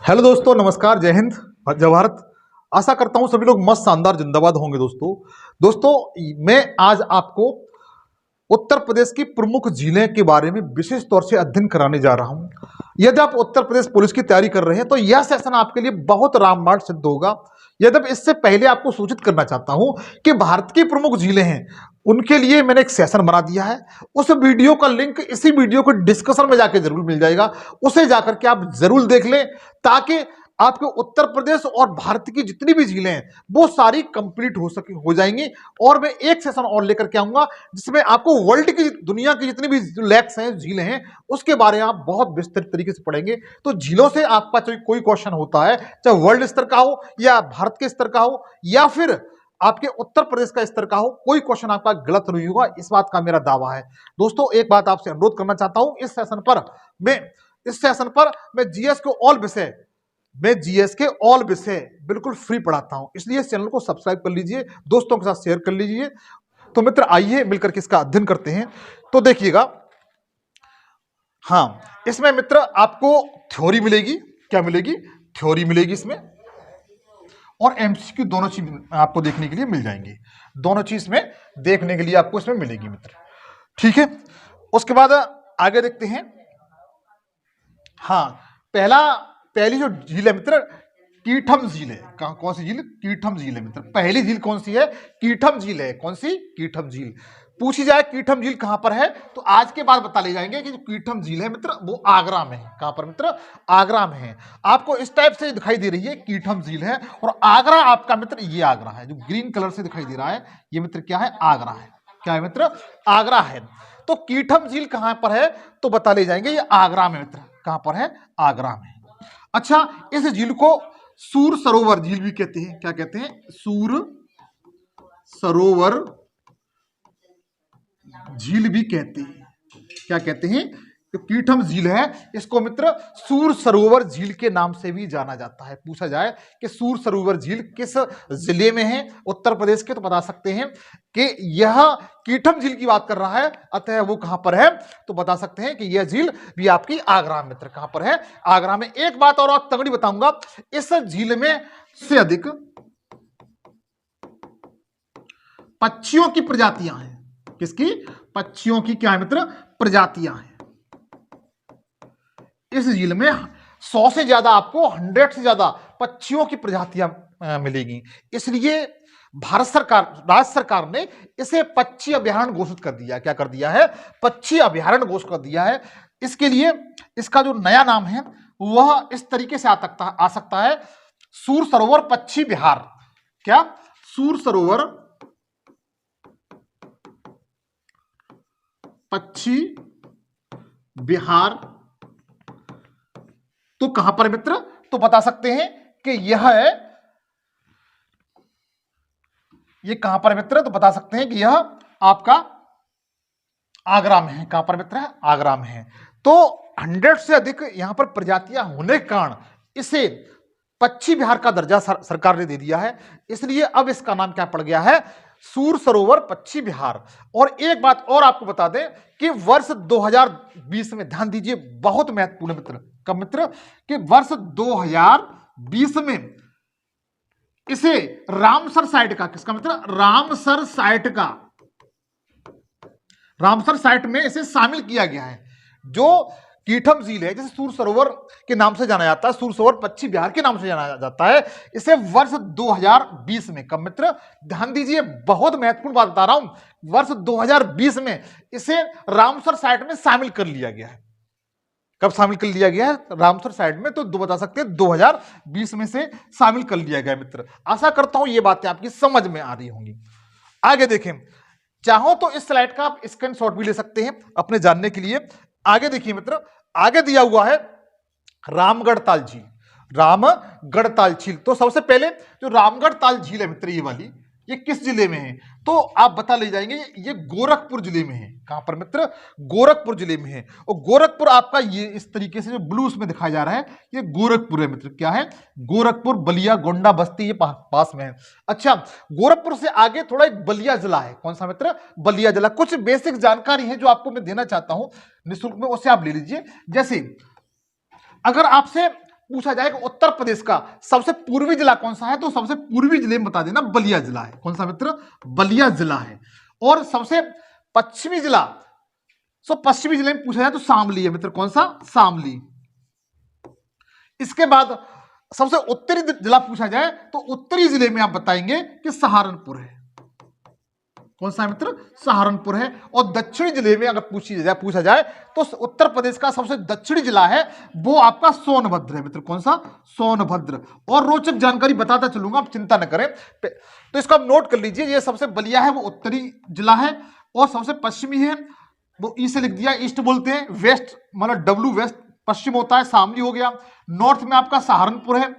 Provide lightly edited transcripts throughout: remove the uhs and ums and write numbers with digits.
Hello दोस्तों, नमस्कार, जय हिंद, जय भारत। आशा करता हूं सभी लोग मस्त शानदार जिंदाबाद होंगे। दोस्तों मैं आज आपको उत्तर प्रदेश की प्रमुख झीलें के बारे में विशेष तौर से अध्ययन कराने जा रहा हूं। यदि आप उत्तर प्रदेश पुलिस की तैयारी कर रहे हैं तो यह सेशन आपके लिए बहुत रामबाण सिद्ध होगा। यदि इससे पहले आपको सूचित करना चाहता हूं कि भारत की प्रमुख झीलें हैं, उनके लिए मैंने एक सेशन बना दिया है। उस वीडियो का लिंक इसी वीडियो को डिस्कशन में जाके जरूर मिल जाएगा, उसे जाकर के आप जरूर देख लें, ताकि आपके उत्तर प्रदेश और भारत की जितनी भी झीलें हैं वो सारी कंप्लीट हो जाएंगी। और मैं एक सेशन और लेकर के आऊंगा जिसमें आपको वर्ल्ड की, दुनिया की जितनी भी लैक्स हैं, झीलें हैं, उसके बारे में आप बहुत विस्तृत तरीके से पढ़ेंगे। तो झीलों से आपका कोई क्वेश्चन होता है, चाहे वर्ल्ड स्तर का हो या भारत के स्तर का हो या फिर आपके उत्तर प्रदेश का स्तर का हो, कोई क्वेश्चन आपका गलत नहीं होगा, इस बात का मेरा दावा है। दोस्तों एक बात आपसे अनुरोध करना चाहता हूं, इस सेशन पर मैं जीएस के ऑल विषय बिल्कुल फ्री पढ़ाता हूं, इसलिए इस चैनल को सब्सक्राइब कर लीजिए, दोस्तों के साथ शेयर कर लीजिए। तो मित्र आइए मिलकर के इसका अध्ययन करते हैं। तो देखिएगा, हाँ, इसमें मित्र आपको थ्योरी मिलेगी। क्या मिलेगी? थ्योरी मिलेगी इसमें, और एमसीक्यू दोनों चीज आपको देखने के लिए मिल जाएंगी। दोनों चीज में देखने के लिए आपको इसमें मिलेगी मित्र, ठीक है। उसके बाद आगे देखते हैं। हाँ, पहली जो झील है मित्र, कीठम झील है। कौन सी झील? कीठम झील है मित्र। पहली झील कौन सी है? कीठम झील है। कौन सी? कीठम झील। पूछी जाए कीठम झील कहां पर है, तो आज के बाद बता ले जाएंगे कि जो कीठम झील है मित्र वो आगरा में है। कहां पर मित्र? आगरा में है। आपको इस टाइप से दिखाई दे रही है, कीठम झील है, और आगरा आपका मित्र ये आगरा है, जो ग्रीन कलर से दिखाई दे रहा है, ये मित्र क्या है? आगरा है। क्या है मित्र? आगरा है। तो कीठम झील कहां पर है, तो बता ले जाएंगे, ये आगरा में मित्र। कहां पर है? आगरा में। अच्छा, इस झील को सूर सरोवर झील भी कहते हैं। क्या कहते हैं? सूर सरोवर झील भी कहते हैं। क्या कहते हैं? तो कीठम झील है, इसको मित्र सूर सरोवर झील के नाम से भी जाना जाता है। पूछा जाए कि सूर सरोवर झील किस जिले में है उत्तर प्रदेश के, तो बता सकते हैं कि यह कीठम झील की बात कर रहा है, अतः वो कहां पर है, तो बता सकते हैं कि यह झील भी आपकी आगरा मित्र। कहां पर है? आगरा में। एक बात और तगड़ी बताऊंगा, इस झील में से अधिक पक्षियों की प्रजातियां हैं। किसकी? पक्षियों की क्या है मित्र? प्रजातियां हैं। इस झील में 100 से ज्यादा, आपको 100 से ज्यादा पक्षियों की प्रजातियां मिलेगी। इसलिए भारत सरकार, राज्य सरकार ने इसे पक्षी अभयारण्य घोषित कर दिया। क्या कर दिया है? पक्षी अभयारण्य घोषित कर दिया है। इसके लिए इसका जो नया नाम है वह इस तरीके से आ सकता है, सूर सरोवर पक्षी विहार। क्या? सूर सरोवर पक्षी विहार। तो कहां पर मित्र, तो बता सकते हैं कि यह है, ये कहां पर मित्र, तो बता सकते हैं कि यह आपका आगरा में है। कहां पर मित्र? आगरा में है। तो 100 से अधिक यहां पर प्रजातियां होने के कारण इसे पक्षी विहार का दर्जा सरकार ने दे दिया है। इसलिए अब इसका नाम क्या पड़ गया है? सूर सरोवर पक्षी विहार। और एक बात और आपको बता दें कि वर्ष 2020 में, ध्यान दीजिए, बहुत महत्वपूर्ण मित्र, कब मित्र, कि वर्ष 2020 में इसे रामसर साइट का, किसका मित्र? रामसर साइट में इसे शामिल किया गया है। जो कीठम झील है, जैसे सूर सरोवर के नाम से जाना जाता है, सूर सरोवर पक्षी विहार के नाम से जाना जाता है, इसे वर्ष 2020 में, कब मित्र, ध्यान दीजिए, बहुत महत्वपूर्ण बात बता रहा हूं, वर्ष 2020 में इसे रामसर साइट में शामिल कर लिया गया है। कब शामिल कर लिया गया है रामसर साइट में? तो बता सकते हैं 2020 में से शामिल कर लिया गया मित्र। आशा करता हूं ये बातें आपकी समझ में आ रही होंगी। आगे देखें, चाहो तो इस स्लाइड का आप स्क्रीनशॉट भी ले सकते हैं अपने जानने के लिए। आगे देखिए मित्र, आगे दिया हुआ है रामगढ़ ताल झील। रामगढ़ ताल झील, तो सबसे पहले जो रामगढ़ ताल झील है मित्र, ये वाली, ये किस जिले में है, तो आप बता ले जाएंगे, ये गोरखपुर जिले में है। कहां पर मित्र? गोरखपुर जिले में है। और गोरखपुर आपका ये इस तरीके से जो ब्लू उसमें दिखाया जा रहा है, ये गोरखपुर है मित्र। क्या है? गोरखपुर, बलिया, गोंडा, बस्ती, ये पास में है। अच्छा, गोरखपुर से आगे थोड़ा एक बलिया जिला है। कौन सा मित्र? बलिया जिला। कुछ बेसिक जानकारी है जो आपको मैं देना चाहता हूं निःशुल्क में, उससे आप ले लीजिए। जैसे अगर आपसे पूछा जाए कि उत्तर प्रदेश का सबसे पूर्वी जिला कौन सा है, तो सबसे पूर्वी जिले में बता देना बलिया जिला है। कौन सा मित्र? बलिया जिला है। और सबसे पश्चिमी जिला, पश्चिमी जिले में पूछा जाए तो शामली है मित्र। कौन सा? शामली। इसके बाद सबसे उत्तरी जिला पूछा जाए तो उत्तरी जिले में आप बताएंगे कि सहारनपुर है। कौन सा है मित्र? सहारनपुर है। और दक्षिणी जिले में अगर पूछा जाए तो उत्तर प्रदेश का सबसे दक्षिणी जिला है वो आपका सोनभद्र है मित्र। कौन सा? सोनभद्र। और रोचक जानकारी बताता चलूंगा, आप चिंता न करें। तो इसको आप नोट कर लीजिए, ये सबसे बलिया है वो उत्तरी जिला है, और सबसे पश्चिमी है वो ई से लिख दिया, ईस्ट बोलते हैं। वेस्ट मतलब डब्ल्यू वेस्ट पश्चिम होता है, शामली हो गया। नॉर्थ में आपका सहारनपुर है,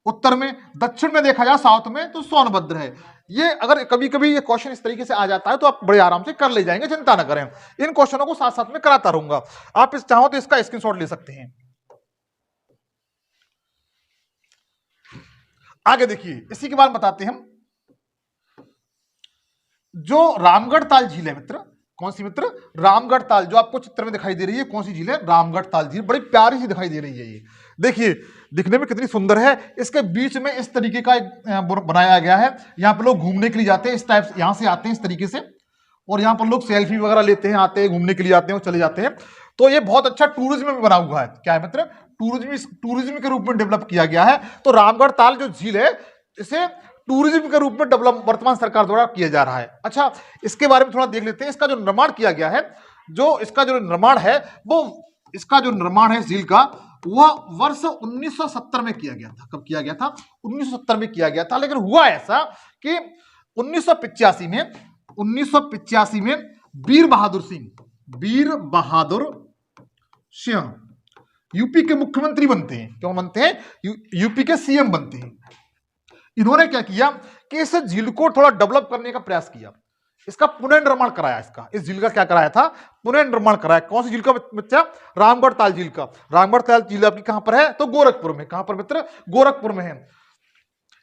उत्तर में। दक्षिण में देखा जाए साउथ में तो सोनभद्र है। ये अगर कभी कभी ये क्वेश्चन इस तरीके से आ जाता है तो आप बड़े आराम से कर ले जाएंगे, चिंता ना करें। इन क्वेश्चनों को साथ साथ में कराता रहूंगा, आप इस चाहो तो इसका स्क्रीनशॉट ले सकते हैं। आगे देखिए, इसी के बाद बताते हैं हम जो रामगढ़ ताल झील है मित्र। कौन सी मित्र? रामगढ़ ताल, जो आपको चित्र में दिखाई दे रही है, कौन सी झील है? रामगढ़ ताल झील। बड़ी प्यारी सी दिखाई दे रही है ये, देखिए दिखने में कितनी सुंदर है। इसके बीच में इस तरीके का एक बनाया गया है, यहाँ पर लोग घूमने के लिए जाते हैं, इस टाइप से यहाँ से आते हैं इस तरीके से, और यहाँ पर लोग सेल्फी वगैरह लेते हैं, आते हैं घूमने के लिए आते हैं और चले जाते हैं। तो ये बहुत अच्छा टूरिज्म में बना हुआ है। क्या है मित्र? टूरिज्म के रूप में डेवलप किया गया है। तो रामगढ़ ताल जो झील है इसे टूरिज्म के रूप में डेवलप वर्तमान सरकार द्वारा किया जा रहा है। अच्छा, इसके बारे में थोड़ा देख लेते हैं। इसका जो निर्माण किया गया है, इसका जो निर्माण है वो, इसका जो निर्माण है झील का, वह वर्ष 1970 में किया गया था। कब किया गया था? 1970 में किया गया था। लेकिन हुआ ऐसा कि 1985 में वीर बहादुर सिंह यूपी के मुख्यमंत्री बनते हैं। क्यों बनते हैं? यूपी के सीएम बनते हैं। इन्होंने क्या किया कि इस झील को थोड़ा डेवलप करने का प्रयास किया, इसका पुनर्निर्माण कराया। इस झील का क्या कराया था? पुनर्निर्माण कराया। कौन सी झील का बच्चा? रामगढ़ ताल झील का। रामगढ़ ताल झील आपकी कहां पर है? तो गोरखपुर में। कहां पर मित्र? गोरखपुर में है।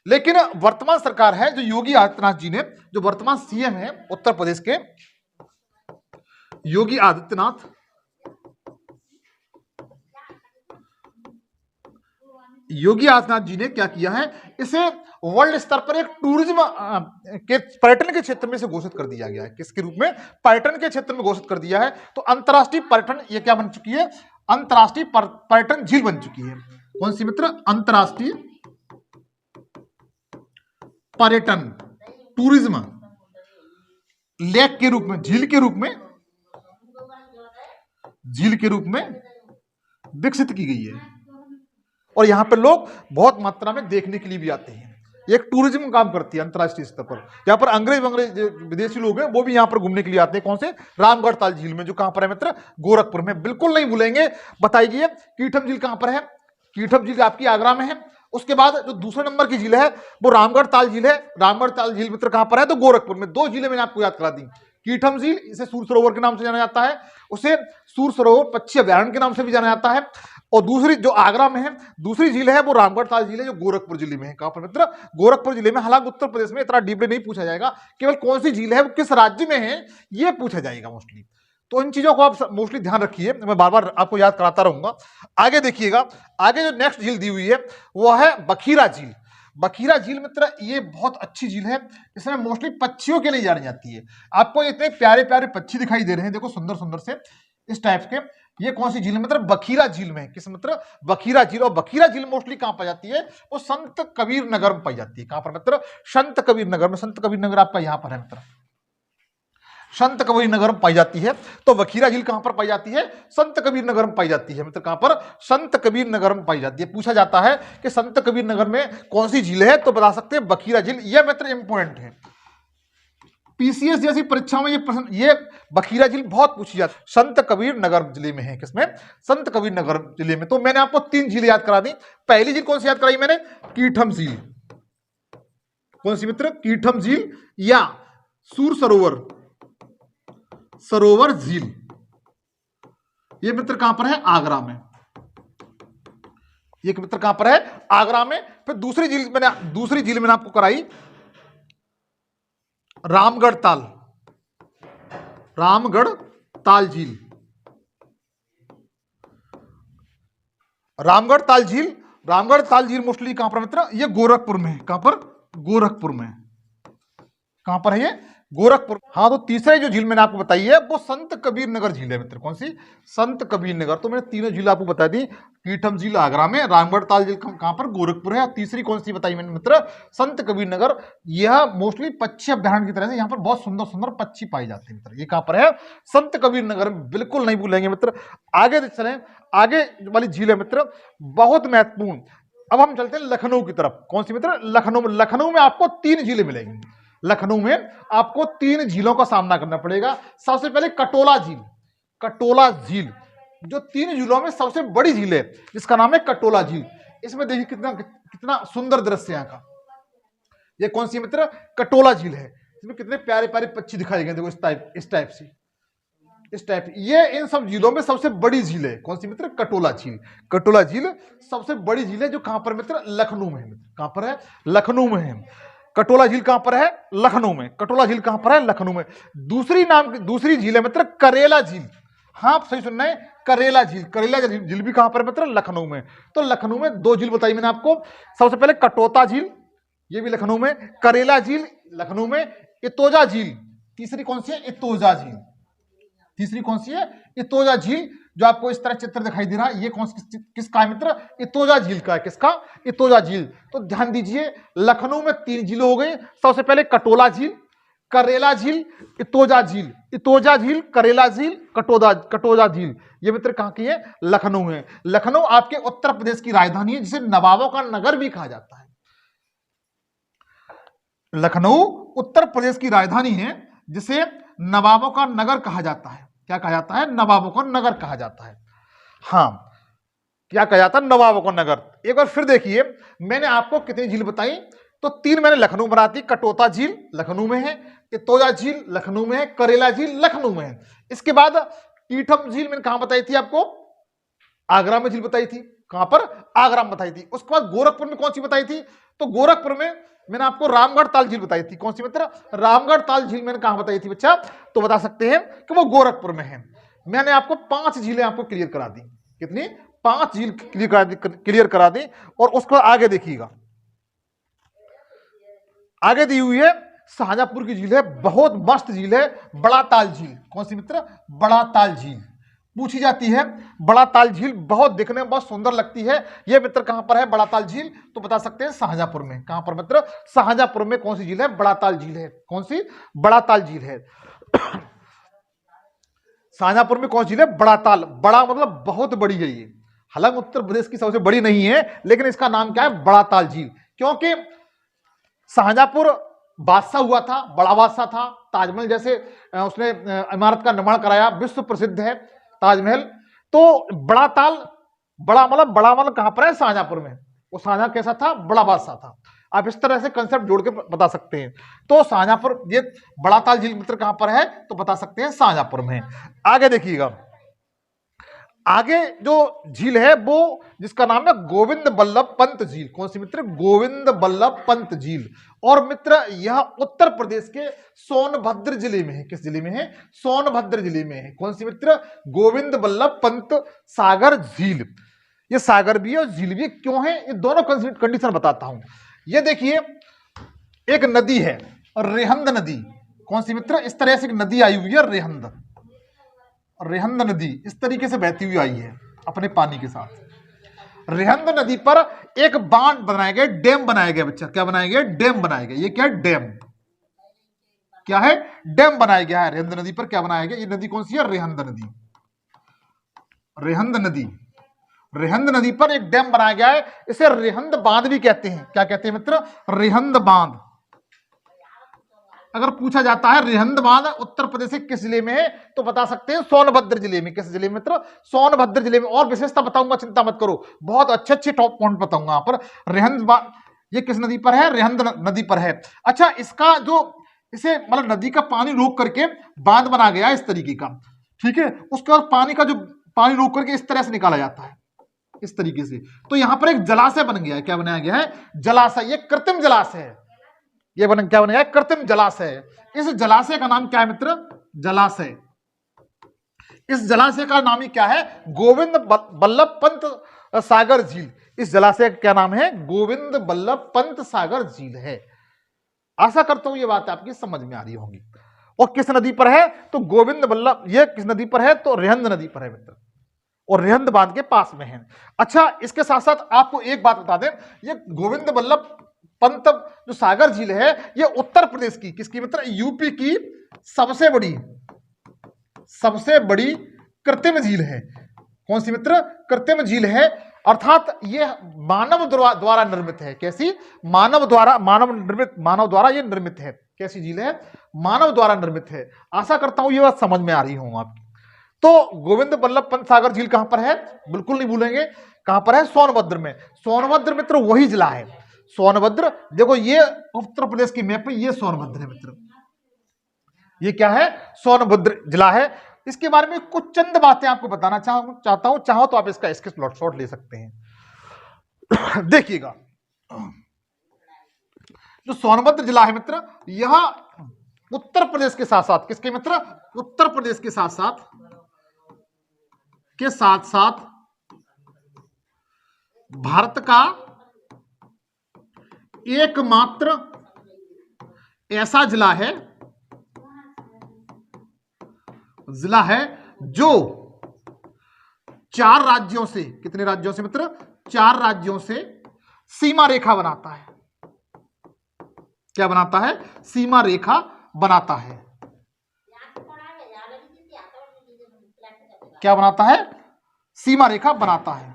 लेकिन वर्तमान सरकार है जो योगी आदित्यनाथ जी ने, जो वर्तमान सीएम है उत्तर प्रदेश के, योगी आदित्यनाथ जी ने क्या किया है, इसे वर्ल्ड स्तर पर एक टूरिज्म के पर्यटन के क्षेत्र में से घोषित कर दिया गया है। किसके रूप में? पर्यटन के क्षेत्र में घोषित कर दिया है। तो अंतरराष्ट्रीय पर्यटन ये क्या बन चुकी है? अंतरराष्ट्रीय पर्यटन झील बन चुकी है। कौन सी मित्र? अंतरराष्ट्रीय पर्यटन टूरिज्म लेक के रूप में, झील के रूप में विकसित की गई है। और यहां पर लोग बहुत मात्रा में देखने के लिए भी आते हैं। एक टूरिज्म काम करती है अंतरराष्ट्रीय स्तर पर। यहाँ पर अंग्रेज विदेशी लोग हैं वो भी यहाँ पर घूमने के लिए आते हैं। कौन से? रामगढ़ ताल झील में, जो कहां पर है मित्र? गोरखपुर में। बिल्कुल नहीं भूलेंगे। बताइए कीठम झील कहां पर है? कीठम झील आपकी आगरा में है। उसके बाद जो दूसरे नंबर की झील है वो रामगढ़ ताल झील है। रामगढ़ ताल झील मित्र कहां पर है? तो गोरखपुर में। दो झीलें मैंने आपको याद करा दी। कीठम झील, इसे सूर सरोवर के नाम से जाना जाता है, उसे सूर सरोवर पक्षी अभ्यारण्य के नाम से भी जाना जाता है। और दूसरी जो आगरा में है, दूसरी झील है वो रामगढ़ ताल झील है, जो गोरखपुर जिले में है। कहां पर मित्र? गोरखपुर जिले में। हालांकि उत्तर प्रदेश में इतना डीपली नहीं पूछा जाएगा, केवल कौन सी झील है वो किस राज्य में है ये पूछा जाएगा मोस्टली। तो इन चीजों को आप मोस्टली ध्यान रखिए, मैं बार बार आपको याद कराता रहूंगा। आगे देखिएगा, आगे जो नेक्स्ट झील दी हुई है वो है बखीरा झील। बखीरा झील मित्र ये बहुत अच्छी झील है। इसमें मोस्टली पक्षियों के लिए जानी जाती है। आपको इतने प्यारे प्यारे पक्षी दिखाई दे रहे हैं, देखो सुंदर सुंदर से इस टाइप के। ये कौन सी झील है मित्र? बखीरा झील में। किस मित्र? बखीरा झील। और बखीरा झील मोस्टली कहां पाई जाती है? वो संत कबीर नगर में पाई जाती है। कहां पर मित्र? संत कबीर नगर में। संत कबीर नगर आपका यहां पर है मित्र, संत कबीर नगर में पाई जाती है। तो बखीरा झील कहां पर पाई जाती है? संत कबीर नगर में पाई जाती है मित्र। कहां पर? संत कबीर नगर में पाई जाती है। पूछा जाता है कि संत कबीर नगर में कौन सी झील है, तो बता सकते हैं बखीरा झील। यह मित्र इंपॉर्टेंट है, पीसीएस जैसी परीक्षाओं में ये बखीरा झील बहुत पूछी जाती है। संत कबीर नगर जिले में है। किसमें? संत कबीर नगर जिले में। तो मैंने आपको 3 झील याद करा दी। पहली झील कौन सी याद कराई मैंने? कीठम झील। कौन सी मित्र? कीठम झील या सूर सरोवर झील। ये मित्र कहां पर है? आगरा में। ये मित्र कहां पर है? आगरा में। फिर दूसरी झील मैंने आपको कराई रामगढ़ ताल झील। रामगढ़ ताल झील रामगढ़ ताल झील मोस्टली कहां पर मित्र, ये गोरखपुर में है। कहां पर, गोरखपुर में। कहां पर है ये, गोरखपुर। हाँ, तो तीसरे जो झील मैंने आपको बताई है वो संत कबीर नगर झील है मित्र। कौन सी, संत कबीर नगर। तो मैंने तीनों झील आपको बता दी। कीठम झील आगरा में, रामगढ़ ताल झील कहां पर, गोरखपुर है, और तीसरी कौन सी बताई मैंने मित्र, संत कबीर नगर। यह मोस्टली पक्षी अभ्यारण्य की तरह से, यहाँ पर बहुत सुंदर सुंदर पक्षी पाए जाते हैं मित्र। ये कहां पर है, संत कबीर नगर में, बिल्कुल नहीं भूलेंगे मित्र। आगे चलें, आगे वाली झील है मित्र बहुत महत्वपूर्ण। अब हम चलते हैं लखनऊ की तरफ। कौन सी मित्र, लखनऊ में। लखनऊ में आपको 3 झीलें मिलेंगी। लखनऊ में आपको 3 झीलों का सामना करना पड़ेगा। सबसे पहले कटोला झील। कटोला झील जो 3 झीलों में सबसे बड़ी झील है, जिसका नाम है कटोला झील। इसमें देखिए कितना कितना सुंदर दृश्य यहाँ का। ये कौन सी मित्र, कटोला झील है। इसमें कितने प्यारे प्यारे पक्षी दिखाई गए, देखो इस टाइप से, इस टाइप। ये इन सब झीलों में सबसे बड़ी झील है। कौन सी मित्र, कटोला झील। कटोला झील सबसे बड़ी झील है, जो कहां पर मित्र, लखनऊ में है। कहां पर है, लखनऊ में है। कटोला झील कहां पर है, लखनऊ में। कटोला झील कहां पर है, लखनऊ में। दूसरी झील है मित्र करेला झील। हाँ, आप सही सुन रहे हैं, करेला झील। करेला झील भी कहां पर है मित्र, लखनऊ में। तो लखनऊ में 2 झील बताई मैंने आपको। सबसे पहले कटोता झील, ये भी लखनऊ में। करेला झील लखनऊ में। इतोजा झील तीसरी कौन सी है, इतोजा झील। तीसरी कौन सी है, इतोजा झील। जो आपको इस तरह चित्र दिखाई दे रहा है, ये कौन किसका है मित्र, इतोजा झील का है। किसका, इतोजा झील। तो ध्यान दीजिए, लखनऊ में 3 झील हो गई। सबसे पहले कटोला झील, करेला झील, इतोजा झील। इतोजा झील, करेला झील, कटोजा झील। ये मित्र कहां की है, लखनऊ है। लखनऊ आपके उत्तर प्रदेश की राजधानी है, जिसे नवाबों का नगर भी कहा जाता है। लखनऊ उत्तर प्रदेश की राजधानी है, जिसे नवाबों का नगर कहा जाता है। क्या कहा जाता है, नवाबों का नगर कहा जाता है। हाँ, क्या कहा जाता है, नवाबों का नगर। एक बार फिर देखिए, मैंने आपको कितनी झील बताई, तो 3 मैंने लखनऊ बना दी। कटोता झील लखनऊ में है, इतोजा झील लखनऊ में है, करेला झील लखनऊ में है। इसके बाद कीठम झील मैंने कहां बताई थी आपको, आगरा में झील बताई थी। कहां पर, आगरा में बताई थी। उसके बाद गोरखपुर में कौन सी बताई थी, तो गोरखपुर में मैंने आपको रामगढ़ ताल झील बताई थी। कौन सी मित्र, रामगढ़ ताल झील मैंने कहां बताई थी बच्चा, तो बता सकते हैं कि वो गोरखपुर में है। मैंने आपको 5 झीलें आपको क्लियर करा दी। कितनी, 5 झील क्लियर करा दी। और उसको आगे देखिएगा, आगे दी हुई है शाहजहांपुर की झील है, बहुत मस्त झील है, बड़ा ताल झील। कौन सी मित्र, बड़ा ताल झील पूछी जाती है। बड़ा ताल झील बहुत दिखने में बहुत सुंदर लगती है। यह मित्र कहां पर है, बड़ा ताल झील, तो बता सकते हैं शाहजहांपुर में। कहां पर मित्र, शाहजहांपुर में। कौन सी झील है, बड़ा ताल झील है। कौन सी, बड़ा ताल झील है। शाहजहांपुर में कौन सी झील है, बड़ा ताल। बड़ा मतलब बहुत बड़ी है ये। हालांकि उत्तर प्रदेश की सबसे बड़ी नहीं है, लेकिन इसका नाम क्या है, बड़ा ताल झील। क्योंकि शाहजहांपुर बादशाह हुआ था, बड़ा बादशाह था। ताजमहल जैसे उसने इमारत का निर्माण कराया, विश्व प्रसिद्ध है ताजमहल। तो बड़ा ताल, बड़ा मतलब कहां पर है, शाहजहांपुर में। वो शाहजहां कैसा था, बड़ा बादशाह था। आप इस तरह से कंसेप्ट जोड़ के बता सकते हैं। तो शाहजहांपुर, ये बड़ा ताल झील मित्र कहां पर है, तो बता सकते हैं शाहजहांपुर में। आगे देखिएगा, आगे जो झील है वो जिसका नाम है गोविंद बल्लभ पंत झील। कौन सी मित्र, गोविंद बल्लभ पंत झील। और मित्र यह उत्तर प्रदेश के सोनभद्र जिले में है। किस जिले में है, सोनभद्र जिले में है। कौन सी मित्र, गोविंद बल्लभ पंत सागर झील। ये सागर भी है और झील भी। क्यों है, ये दोनों कंडीशन बताता हूं। ये देखिए, एक नदी है, रेहंद नदी। कौन सी मित्र, इस तरह से एक नदी आई हुई है, रेहंद। रेहंद नदी इस तरीके से बहती हुई आई है अपने पानी के साथ। रेहंद नदी पर एक बांध बनाया गया, डैम बनाया गया बच्चा। क्या बनाया गया, डैम बनाया गया। ये क्या है, डैम। क्या है, डैम बनाया गया है रेहंद नदी पर। क्या बनाया गया, ये नदी कौन सी है, रेहंद नदी। रेहंद नदी, रेहंद नदी पर एक डैम बनाया गया है। इसे रेहंद बांध भी कहते हैं। क्या कहते हैं मित्र, रेहंद बांध। अगर पूछा जाता है रेहंद बांध उत्तर प्रदेश के किस जिले में है, तो बता सकते हैं सोनभद्र जिले में। किस जिले में मित्र, सोनभद्र जिले में। और विशेषता बताऊंगा, चिंता मत करो, बहुत अच्छे अच्छे टॉप पॉइंट बताऊंगा यहाँ पर। रेहंद बांध ये किस नदी पर है, रेहंद नदी पर है। अच्छा, इसका जो इसे मतलब नदी का पानी रोक करके बांध बना गया इस तरीके का, ठीक है। उसके बाद पानी का जो पानी रोक करके इस तरह से निकाला जाता है, इस तरीके से। तो यहां पर एक जलाशय बन गया है। क्या बनाया गया है, जलाशय। ये कृत्रिम जलाशय है। ये क्या बना है, कृत्रिम जलाशय। इस जलाशय का नाम क्या है मित्र, जलाशय। इस जलाशय का नाम ही क्या है, गोविंद बल्लभ पंत सागर झील। इस जलाशय का क्या नाम है? गोविंद बल्लभ पंत सागर झील है। आशा करता हूं ये बात आपकी समझ में आ रही होगी। और किस नदी पर है? तो गोविंद बल्लभ, ये किस नदी पर है? तो रिहंद नदी पर है मित्र, और रिहंद बांध के पास में है। अच्छा, इसके साथ साथ आपको एक बात बता दें, ये गोविंद बल्लभ पंत जो सागर झील है, ये उत्तर प्रदेश की, किसकी मित्र? यूपी की सबसे बड़ी कृत्रिम झील है। कौन सी मित्र? कृत्रिम झील है, अर्थात ये मानव द्वारा निर्मित है। कैसी? मानव द्वारा ये निर्मित है। कैसी झील है? मानव द्वारा निर्मित है। आशा करता हूं ये बात समझ में आ रही हूं आपकी। तो गोविंद बल्लभ पंत सागर झील कहां पर है? बिल्कुल नहीं भूलेंगे, कहां पर है? सोनभद्र में। सोनभद्र मित्र वही जिला है। सोनभद्र, देखो ये उत्तर प्रदेश की मैप में ये सोनभद्र है मित्र, ये क्या है? सोनभद्र जिला है। इसके बारे में कुछ चंद बातें आपको बताना चाहता हूं, चाहो तो आप इसका स्क्रीनशॉट ले सकते हैं। देखिएगा, जो सोनभद्र जिला है मित्र, यह उत्तर प्रदेश के साथ साथ, किसके मित्र? उत्तर प्रदेश के साथ साथ भारत का एकमात्र ऐसा जिला है जो 4 राज्यों से, कितने राज्यों से मित्र? 4 राज्यों से सीमा रेखा बनाता है। क्या बनाता है? सीमा रेखा बनाता है। क्या बनाता है? सीमा रेखा बनाता है।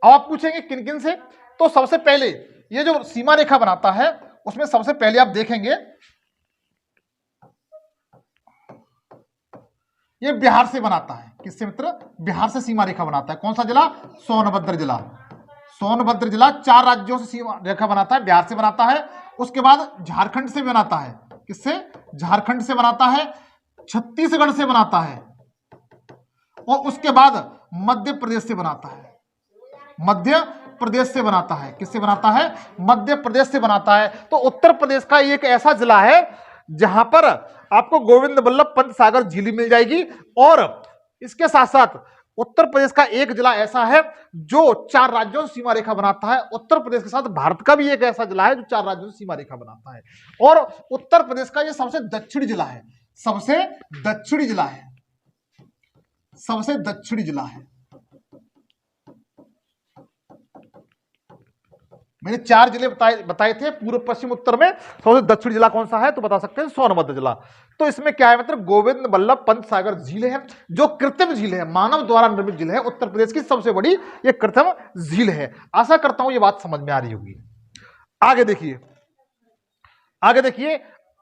अब आप पूछेंगे किन किन से? तो सबसे पहले ये जो सीमा रेखा बनाता है, उसमें सबसे पहले आप देखेंगे ये बिहार से बनाता है। किससे मित्र? बिहार से सीमा रेखा बनाता है। कौन सा जिला? सोनभद्र जिला। सोनभद्र जिला 4 राज्यों से सीमा रेखा बनाता है, बिहार से बनाता है। उसके बाद झारखंड से बनाता है। किससे? झारखंड से बनाता है, छत्तीसगढ़ से बनाता है, और उसके बाद मध्य प्रदेश से बनाता है। मध्य प्रदेश से बनाता है। किससे बनाता है? मध्य प्रदेश से बनाता है। तो उत्तर प्रदेश का एक ऐसा जिला है जहां पर आपको गोविंद बल्लभ पंत सागर झील मिल जाएगी, और इसके साथ साथ उत्तर प्रदेश का एक जिला ऐसा है जो 4 राज्यों से सीमा रेखा बनाता है। उत्तर प्रदेश के साथ भारत का भी एक ऐसा जिला है जो 4 राज्यों से सीमा रेखा बनाता है, और उत्तर प्रदेश का यह सबसे दक्षिणी जिला है। सबसे दक्षिणी जिला है। सबसे दक्षिणी जिला है। मैंने 4 जिले बताए थे पूर्व पश्चिम उत्तर में। सबसे दक्षिण जिला कौन सा है? तो बता सकते हैं सोनभद्र जिला। तो इसमें क्या है मतलब? गोविंद बल्लभ पंत सागर झील है, जो कृत्रिम झील है, मानव द्वारा निर्मित झील है। उत्तर प्रदेश की सबसे बड़ी ये कृत्रिम झील है। आशा करता हूं ये बात समझ में आ रही होगी। आगे देखिए,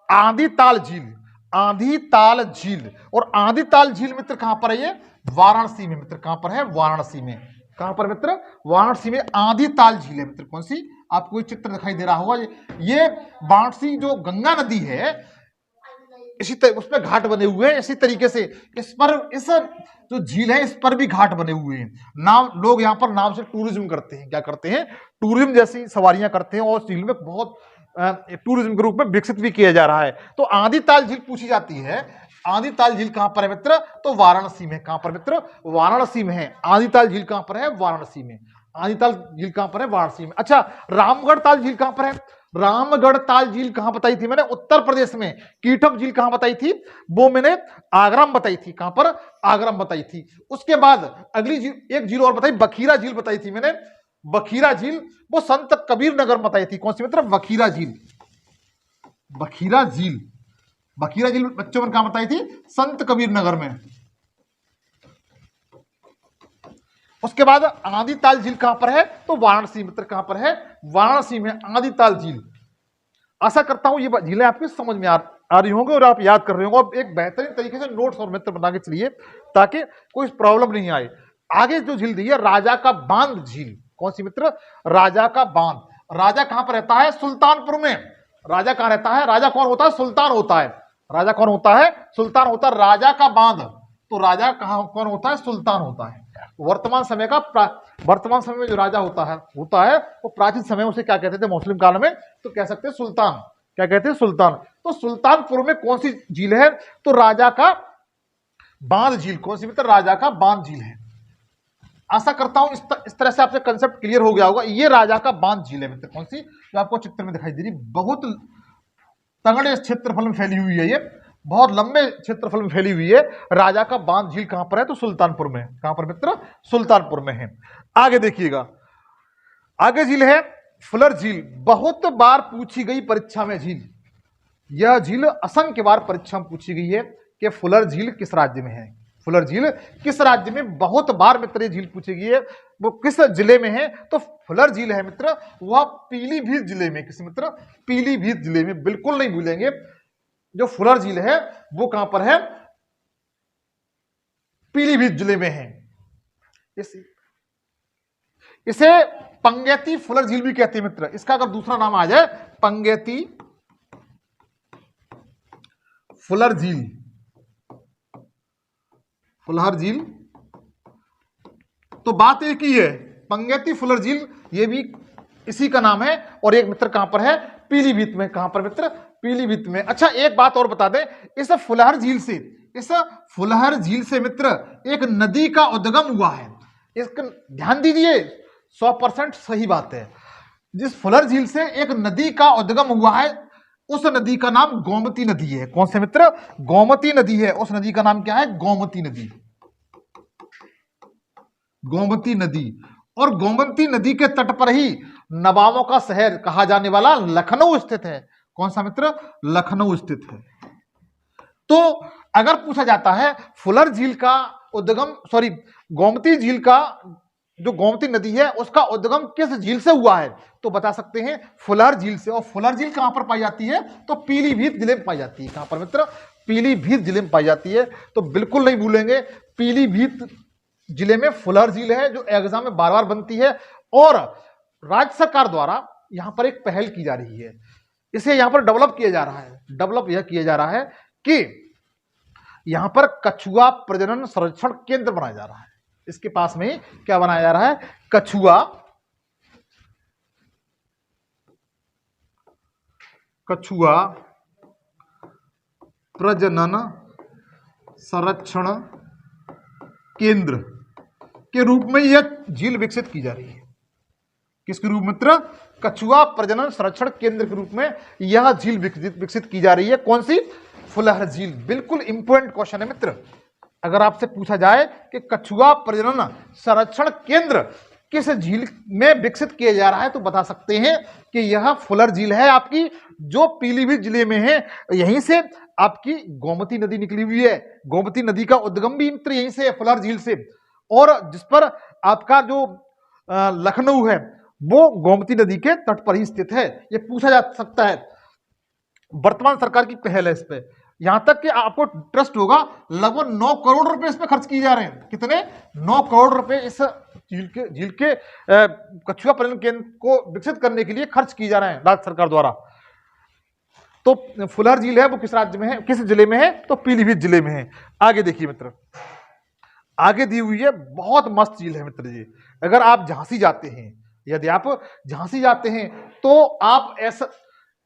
आंधीताल झील। आंधीताल झील, और आंधीताल झील मित्र कहां पर है? ये वाराणसी में मित्र। कहां पर है? वाराणसी में। कहां पर मित्र? वाराणसी में आंधीताल झील है मित्र। कौन सी? आपको एक चित्र दिखाई दे रहा होगा, ये वाराणसी जो गंगा नदी है, इसी तरह उसमें घाट बने हुए हैं। इसी तरीके से इस जो झील है, इस पर भी घाट बने हुए हैं। लोग यहाँ पर नाव से टूरिज्म करते हैं। क्या करते हैं? टूरिज्म जैसी सवारियां करते हैं, और झील में बहुत टूरिज्म के रूप में विकसित भी किया जा रहा है। तो आंधीताल झील पूछी जाती है। आंधीताल झील कहां पर है मित्र? तो वाराणसी में। कहां पर मित्र? वाराणसी में है। आंधीताल झील कहां पर है? वाराणसी में। आंधीताल झील कहां पर है? वाराणसी में। अच्छा, रामगढ़ ताल झील कहां पर है? रामगढ़ ताल झील कहां बताई थी मैंने? उत्तर प्रदेश में। कीटम झील कहां बताई थी? वो मैंने आगरा में बताई थी। कहां पर? आगरा में बताई थी। उसके बाद अगली झील, एक झील और बताई, बखीरा झील बताई थी मैंने। बखीरा झील वो संत कबीर नगर में बताई थी। कौन सी मित्र? बखीरा झील। बखीरा झील, बखीरा झील बच्चों में कहां बताई थी? संत कबीर नगर में। उसके बाद आंधीताल झील कहां पर है? तो वाराणसी मित्र। कहां पर है? वाराणसी में आंधीताल झील। आशा करता हूं ये झीलें आपकी समझ में आ रही होंगी और आप याद कर रहे होंगे। अब एक बेहतरीन तरीके से नोट्स और मित्र बना के चलिए ताकि कोई प्रॉब्लम नहीं आए। आगे जो झील दी है, राजा का बांध झील। कौन सी मित्र? राजा का बांध। राजा कहां पर रहता है? सुल्तानपुर में। राजा कहां रहता है? राजा कौन होता है? सुल्तान होता है। राजा कौन होता है? सुल्तान होता है। राजा का बांध, तो राजा कौन होता है? सुल्तान होता है। वर्तमान समय में जो राजा होता है वो प्राचीन समय में उसे क्या कहते थे मुस्लिम काल में? तो कह सकते हैं सुल्तान। क्या कहते हैं? सुल्तान। तो सुल्तानपुर में कौन सी झील है? तो राजा का बांध झील। कौन सी मित्र? राजा का बांध झील है। आशा करता हूं इस तरह से आपसे कंसेप्ट क्लियर हो गया होगा। ये राजा का बांध झील है मित्र, कौन सी, जो आपको चित्र में दिखाई दे रही, बहुत तगड़े क्षेत्रफल में फैली हुई है, ये बहुत लंबे क्षेत्रफल में फैली हुई है। राजा का बांध झील कहां पर है, तो सुल्तानपुर में। कहां पर मित्र, सुल्तानपुर में है। आगे देखिएगा, आगे झील है फुलर झील, बहुत बार पूछी गई परीक्षा में झील। यह झील असंख्य बार परीक्षा में पूछी गई है कि फुलर झील किस राज्य में है। फुलर झील किस राज्य में, बहुत बार मित्र ये झील पूछी गई है। वो किस जिले में है, तो फुलर झील है मित्र वह पीलीभीत जिले में। किस मित्र, पीलीभीत जिले में, बिल्कुल नहीं भूलेंगे। जो फुलर झील है वो कहां पर है, पीलीभीत जिले में है। इसे पंगैती फुलर झील भी कहते हैं मित्र। इसका अगर दूसरा नाम आ जाए पंगैती फुलर झील, फुलहर झील, तो बात एक ही है, पंगैती फुलर झील ये भी इसी का नाम है। और एक मित्र कहां पर है, पीलीभीत में। कहां पर मित्र, पीलीभीत में। अच्छा एक बात और बता दें, इस फुलहर झील से, इस फुलहर झील से मित्र एक नदी का उद्गम हुआ है। इसका ध्यान दीजिए, 100% सही बात है। जिस फुलर झील से एक नदी का उद्गम हुआ है, उस नदी का नाम गोमती नदी है। कौन से मित्र, गोमती नदी है। उस नदी का नाम क्या है, गोमती नदी, गोमती नदी। और गोमती नदी के तट पर ही नवाबों का शहर कहा जाने वाला लखनऊ स्थित है। कौन सा मित्र, लखनऊ स्थित है। तो अगर पूछा जाता है फुलर झील का उद्गम, सॉरी गोमती झील का, जो गोमती नदी है उसका उद्गम किस झील से हुआ है, तो बता सकते हैं फुलहर झील से। और फुलहर झील कहां पर पाई जाती है, तो पीलीभीत जिले में पाई जाती है। कहां पर मित्र, पीलीभीत जिले में पाई जाती है। तो बिल्कुल नहीं भूलेंगे, पीलीभीत जिले में फुलहर झील है, जो एग्जाम में बार बार बनती है। और राज्य सरकार द्वारा यहां पर एक पहल की जा रही है, इसे यहां पर डेवलप किया जा रहा है। डेवलप यह किया जा रहा है कि यहां पर कछुआ प्रजनन संरक्षण केंद्र बनाया जा रहा है। इसके पास में ही क्या बनाया जा रहा है, कछुआ प्रजनन संरक्षण केंद्र के रूप में यह झील विकसित की जा रही है। किसके रूप मित्र, कछुआ प्रजनन संरक्षण केंद्र के रूप में यह झील विकसित की जा रही है। कौन सी, फुलहर झील। बिल्कुल इंपॉर्टेंट क्वेश्चन है मित्र। अगर आपसे पूछा जाए कि कछुआ प्रजनन संरक्षण केंद्र किस झील में विकसित किया जा रहा है, तो बता सकते हैं कि यह फुलर झील है आपकी, जो पीलीभीत जिले में है। यहीं से आपकी गोमती नदी निकली हुई है। गोमती नदी का उद्गम भी मित्र यहीं से है, फुलर झील से। और जिस पर आपका जो लखनऊ है वो गोमती नदी के तट पर ही स्थित है। ये पूछा जा सकता है। वर्तमान सरकार की पहल है इस पे, यहां तक कि आपको ट्रस्ट होगा, लगभग 9 करोड़ रुपए इस पे खर्च किए जा रहे हैं। कितने, 9 करोड़ रुपए इस झील के कछुआ प्रजनन केंद्र को विकसित करने के लिए खर्च किए जा रहे हैं राज्य सरकार द्वारा। तो फुलहर झील है वो किस राज्य में है, किस जिले में है, तो पीलीभीत जिले में है। आगे देखिए मित्र, आगे दी हुई है, बहुत मस्त झील है मित्र जी। अगर आप झांसी जाते हैं, यदि आप झांसी जाते हैं तो आप ऐसा,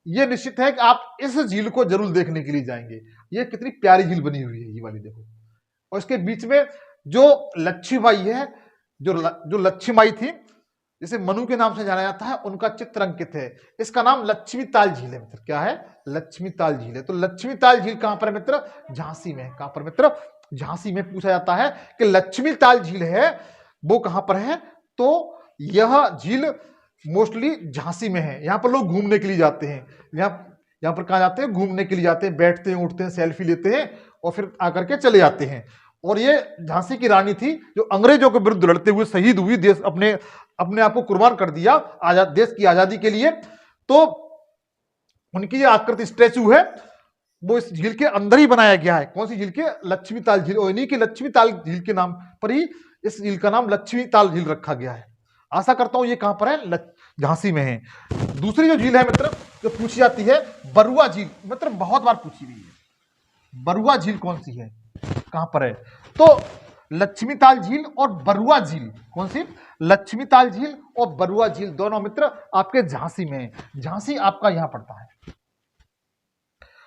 ये निश्चित है कि आप इस झील को जरूर देखने के लिए जाएंगे। ये कितनी प्यारी झील बनी हुई है, ये वाली देखो। और इसके बीच में जो लक्ष्मीबाई है, जो लक्ष्मीबाई थी, जिसे मनु के नाम से जाना जाता है, उनका चित्र अंकित है। इसका नाम लक्ष्मी ताल झील है मित्र। क्या है, लक्ष्मी ताल झील है। तो लक्ष्मी ताल झील कहां पर है मित्र, झांसी में। कहां पर मित्र, झांसी में। पूछा जाता है कि लक्ष्मी ताल झील है वो कहां पर है, तो यह झील मोस्टली झांसी में है। यहां पर लोग घूमने के लिए जाते हैं। यहां पर कहां जाते हैं, घूमने के लिए जाते हैं, बैठते हैं, उठते हैं, सेल्फी लेते हैं और फिर आकर के चले जाते हैं। और ये झांसी की रानी थी जो अंग्रेजों के विरुद्ध लड़ते हुए शहीद हुई, देश अपने आप को कुर्बान कर दिया आजाद, देश की आजादी के लिए। तो उनकी ये आकृति स्टैचू है वो इस झील के अंदर ही बनाया गया है। कौन सी झील के, लक्ष्मी ताल झील। और इन्हीं की लक्ष्मी ताल झील के नाम पर ही इस झील का नाम लक्ष्मी ताल झील रखा गया है। आशा करता हूं ये कहां पर है, झांसी में है। दूसरी जो झील है मित्र जो पूछी जाती है, बरुआ झील। मित्र बहुत बार पूछी गई है, बरुआ झील कौन सी है, कहां पर है, तो लक्ष्मी ताल झील और बरुआ झील। कौन सी, लक्ष्मी ताल झील और बरुआ झील, दोनों मित्र आपके झांसी में है। झांसी आपका यहां पड़ता है,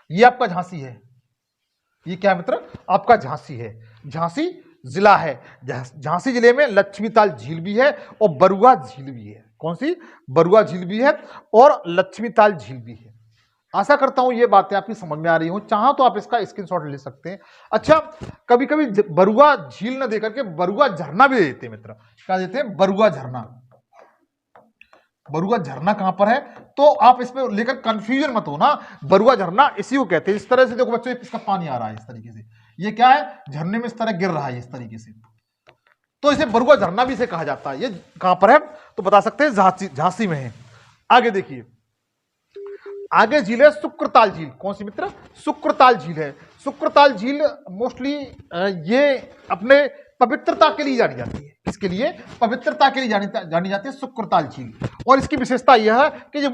ये आपका झांसी है। ये क्या मित्र, आपका झांसी है। झांसी जिला है। झांसी जिले में लक्ष्मीताल झील भी है और बरुआ झील भी है। कौन सी? बरुआ झील भी है और लक्ष्मीताल झील भी है। आशा करता हूं ये बातें आपकी समझ में आ रही हो। चाहो तो आप इसका स्क्रीनशॉट ले सकते हैं। अच्छा, कभी कभी बरुआ झील न देकर के बरुआ झरना भी देते हैं मित्र। क्या देते हैं? बरुआ झरना। बरुआ झरना कहां पर है? तो आप इसमें लेकर कंफ्यूजन मत हो ना। बरुआ झरना इसी को कहते हैं। इस तरह से देखो बच्चों, इसका पानी आ रहा है इस तरीके से, ये क्या है? झरने में इस तरह गिर रहा है इस तरीके से, तो इसे बरुआ झरना भी इसे कहा जाता है। ये कहां पर है तो बता सकते हैं, झांसी में है। आगे देखिए, आगे झील है शुक्रताल झील। कौन सी मित्र? शुक्रताल झील है। शुक्रताल झील मोस्टली ये अपने पवित्रता के लिए जानी जाती है। किसके लिए? पवित्रता के लिए जानी जाती है शुक्रताल झील। और इसकी विशेषता यह है कि जो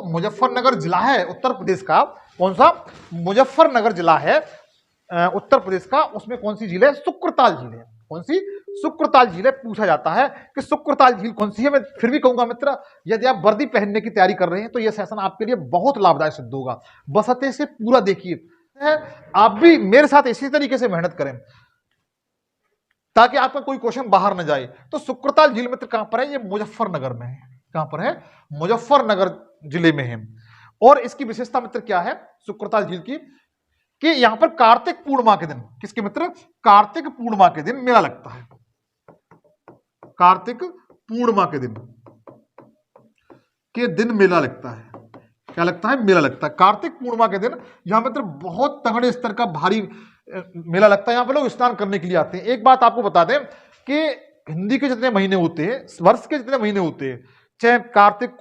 मुजफ्फरनगर जिला है उत्तर प्रदेश का, कौन सा? मुजफ्फरनगर जिला है उत्तर प्रदेश का, उसमें कौन सी झील है? शुक्रताल झील है। कौन सी? शुक्रताल झील है। पूछा जाता है कि शुक्रताल झील कौन सी है। मैं फिर भी कहूंगा मित्र, यदि आप वर्दी पहनने की तैयारी कर रहे हैं तो यह सेशन आपके लिए बहुत लाभदायक सिद्ध होगा। बशर्ते इसे पूरा देखिए। आप भी मेरे साथ इसी तरीके से मेहनत करें ताकि आपका कोई क्वेश्चन बाहर न जाए। तो शुक्रताल झील मित्र कहां पर है? ये मुजफ्फरनगर में है। कहां पर है? मुजफ्फरनगर जिले में है। और इसकी विशेषता मित्र क्या है शुक्रताल झील की? कि यहां पर कार्तिक पूर्णिमा के दिन, किसके मित्र? कार्तिक पूर्णिमा के दिन मेला लगता है। कार्तिक पूर्णिमा के दिन मेला लगता है। क्या लगता है? मेला लगता है। कार्तिक पूर्णिमा के दिन यहां मित्र बहुत तगड़े स्तर का भारी मेला लगता है। यहां पर लोग स्नान करने के लिए आते हैं। एक बात आपको बता दें कि हिंदी के जितने महीने होते हैं, वर्ष के जितने महीने होते हैं, चाहे कार्तिक,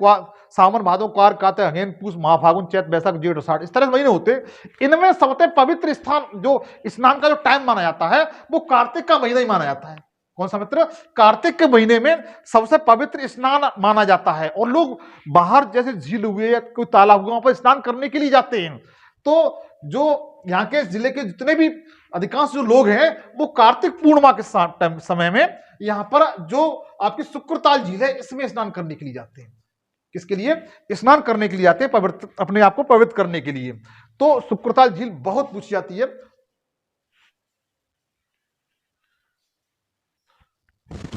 सावन, भादो, क्वार, काते, अगेन, पूस, माह, फागुन, चैत, बैसाख, जेठ, आषाढ़, इस तरह से महीने होते हैं। इनमें सबसे पवित्र स्थान जो स्नान का जो टाइम माना जाता है वो कार्तिक का महीना ही माना जाता है। कौन सा मित्र? कार्तिक के महीने में सबसे पवित्र स्नान माना जाता है। और लोग बाहर जैसे झील हुए या कोई तालाब हुआ वहां पर स्नान करने के लिए जाते हैं। तो जो यहाँ के जिले के जितने भी अधिकांश जो लोग हैं वो कार्तिक पूर्णिमा के समय में यहाँ पर जो आपकी शुक्रताल झील है इसमें स्नान करने के लिए जाते हैं। किसके लिए? स्नान करने के लिए आते हैं, पवित्र, अपने आप को पवित्र करने के लिए। तो शुक्रताल झील बहुत पूछी जाती है।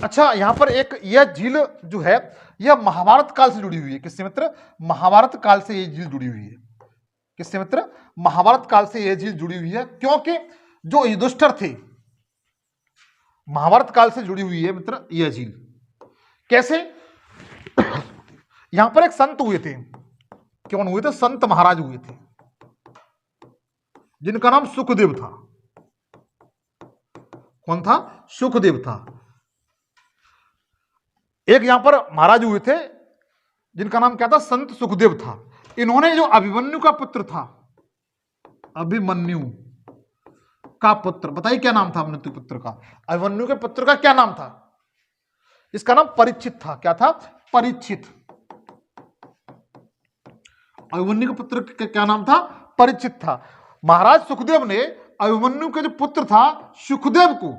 अच्छा, यहां पर एक यह झील जो है यह महाभारत काल से जुड़ी हुई है। किससे मित्र? महाभारत काल से यह झील जुड़ी हुई है। किससे मित्र? महाभारत काल से यह झील जुड़ी हुई है, क्योंकि जो युधिष्ठिर थे महाभारत काल से जुड़ी हुई है मित्र यह झील। कैसे? यहां पर एक संत हुए थे। कौन हुए थे? संत महाराज हुए थे जिनका नाम सुखदेव था। कौन था? सुखदेव था। एक यहां पर महाराज हुए थे जिनका नाम क्या था? संत सुखदेव था। इन्होंने जो अभिमन्यु का पुत्र था, अभिमन्यु का पुत्र, बताइए क्या नाम था अभिमन्यु पुत्र का? अभिमन्यु के पुत्र का क्या नाम था? इसका नाम परीक्षित था। क्या था? परीक्षित। अभिमन्यु के पुत्र का क्या नाम था? परीक्षित था। महाराज सुखदेव ने अभिमन्यु के जो पुत्र था सुखदेव को,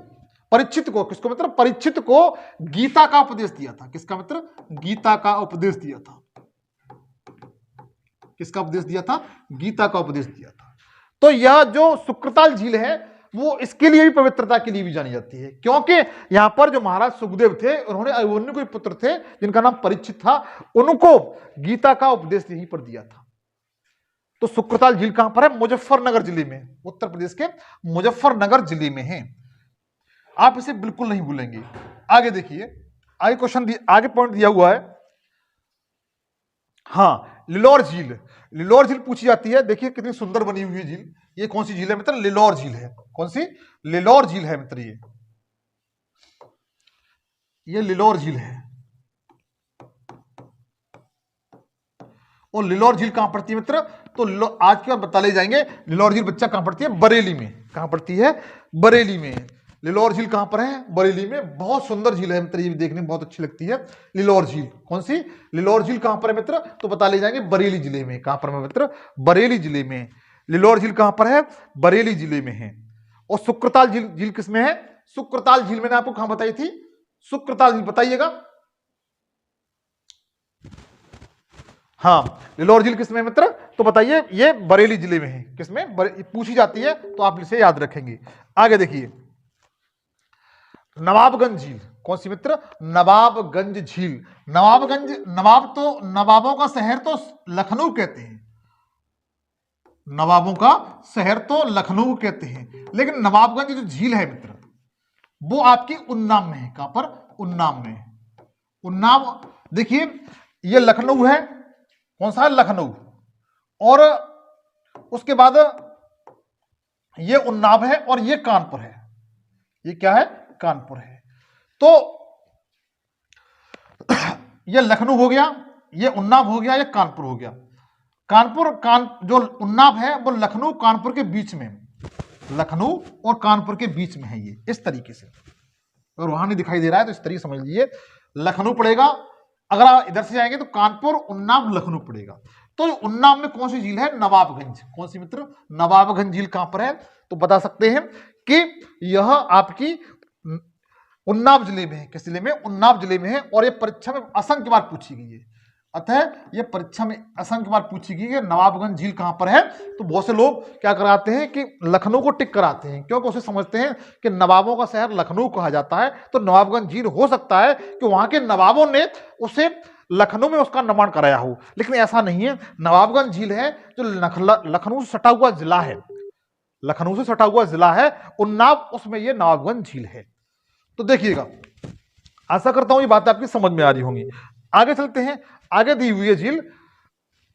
परीक्षित को, किसको मित्र? परीक्षित को गीता का उपदेश दिया था। किसका मित्र? गीता का उपदेश दिया था। किसका उपदेश दिया था? गीता का उपदेश दिया था। तो यह जो शुक्रताल झील है वो इसके लिए भी, पवित्रता के लिए भी जानी जाती है, क्योंकि यहां पर जो महाराज सुखदेव थे उन्होंने अभिमन्यु के पुत्र थे जिनका नाम परीक्षित था, उनको गीता का उपदेश यहीं पर दिया था। तो शुक्रताल झील कहां पर है? मुजफ्फरनगर जिले में, उत्तर प्रदेश के मुजफ्फरनगर जिले में है। आप इसे बिल्कुल नहीं भूलेंगे। आगे देखिए, आगे क्वेश्चन, आगे पॉइंट दिया हुआ है। हाँ, लिलोर झील। लिलोर झील पूछी जाती है। देखिए कितनी सुंदर बनी हुई है झील। ये कौन सी झील है मित्र? लिलोर झील है। कौन सी? लिलोर झील है मित्र। ये लिलोर झील है। और लिलोर झील कहां पड़ती है मित्र? तो आज के बाद बता ले जाएंगे लिलोर झील बच्चा कहां पड़ती है? बरेली में। कहां पड़ती है? बरेली में। लिलोर झील कहां पर है? बरेली में। बहुत सुंदर झील है मित्र, ये भी देखने में बहुत अच्छी लगती है लिलोर झील। कौन सी? लिलोर झील कहां पर है मित्र? तो बता ले जाएंगे बरेली जिले में। कहां पर है मित्र? बरेली जिले में। लिलोर झील कहां पर है? बरेली जिले में है। और शुक्रताल झील किसमें है? शुक्रताल झील मैंने आपको कहां बताई थी? शुक्रताल झील बताइएगा। हाँ, लिलोर झील किसमें है मित्र? तो बताइए। ये बरेली जिले में है। किसमें? पूछी जाती है तो आप इसे याद रखेंगे। आगे देखिए, नवाबगंज झील, कौन सी मित्र? नवाबगंज झील। नवाबगंज, नवाबों का शहर तो लखनऊ कहते हैं, नवाबों का शहर तो लखनऊ कहते हैं, लेकिन नवाबगंज जो झील है मित्र वो आपकी उन्नाव में है। कहां पर? उन्नाव में। उन्नाव देखिए ये लखनऊ है, कौन सा है? लखनऊ। और उसके बाद ये उन्नाव है और ये कानपुर है। ये क्या है? कानपुर है। तो ये लखनऊ हो गया, ये उन्नाव हो गया, ये कानपुर हो गया। जो उन्नाव है वो लखनऊ कानपुर के बीच में, लखनऊ और कानपुर के बीच में है ये, इस तरीके से। अगर वहां नहीं दिखाई दे रहा है तो इस तरीके समझ लीजिए, लखनऊ पड़ेगा। अगर आप इधर से जाएंगे तो कानपुर, उन्नाव, लखनऊ पड़ेगा। तो उन्नाव में कौन सी झील है? नवाबगंज। कौन सी मित्र? नवाबगंज झील कहां पर है? तो बता सकते हैं कि यह आपकी उन्नाव जिले में है। किस जिले में? उन्नाव जिले में है। और ये परीक्षा में असंख्य बार पूछी गई है, अतः ये परीक्षा में असंख्य बार पूछी गई है नवाबगंज झील कहां पर है। तो बहुत से लोग क्या कराते हैं कि लखनऊ को टिक कराते हैं, क्योंकि उसे समझते हैं कि नवाबों का शहर लखनऊ कहा जाता है, तो नवाबगंज झील हो सकता है कि वहां के नवाबों ने उसे लखनऊ में उसका निर्माण कराया हो, लेकिन ऐसा नहीं है। नवाबगंज झील है जो लखनऊ से सटा हुआ जिला है, लखनऊ से सटा हुआ जिला है उन्नाव, उसमें ये नवाबगंज झील है। तो देखिएगा, आशा करता हूं ये बात आपकी समझ में आ रही होंगी। आगे चलते हैं। आगे दी हुई है झील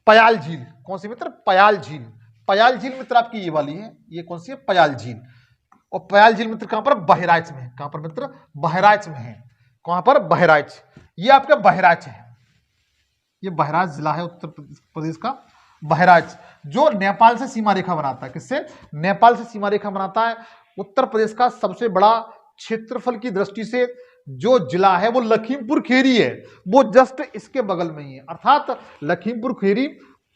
पयाल झील। कौन सी मित्र? पयाल झील। पयाल झील मित्र आपकी ये वाली है, ये कौन सी है? पयाल झील। और पयाल झील मित्र कहां पर? बहराइच में है। कहां पर मित्र? बहराइच में है। कहां पर? बहराइच। ये आपका बहराइच है, ये बहराइच जिला है उत्तर प्रदेश का। बहराइच जो नेपाल से सीमा रेखा बनाता है। किससे? नेपाल से सीमा रेखा बनाता है। उत्तर प्रदेश का सबसे बड़ा क्षेत्रफल की दृष्टि से जो जिला है वो लखीमपुर खीरी है, वो जस्ट इसके बगल में ही है। अर्थात लखीमपुर खीरी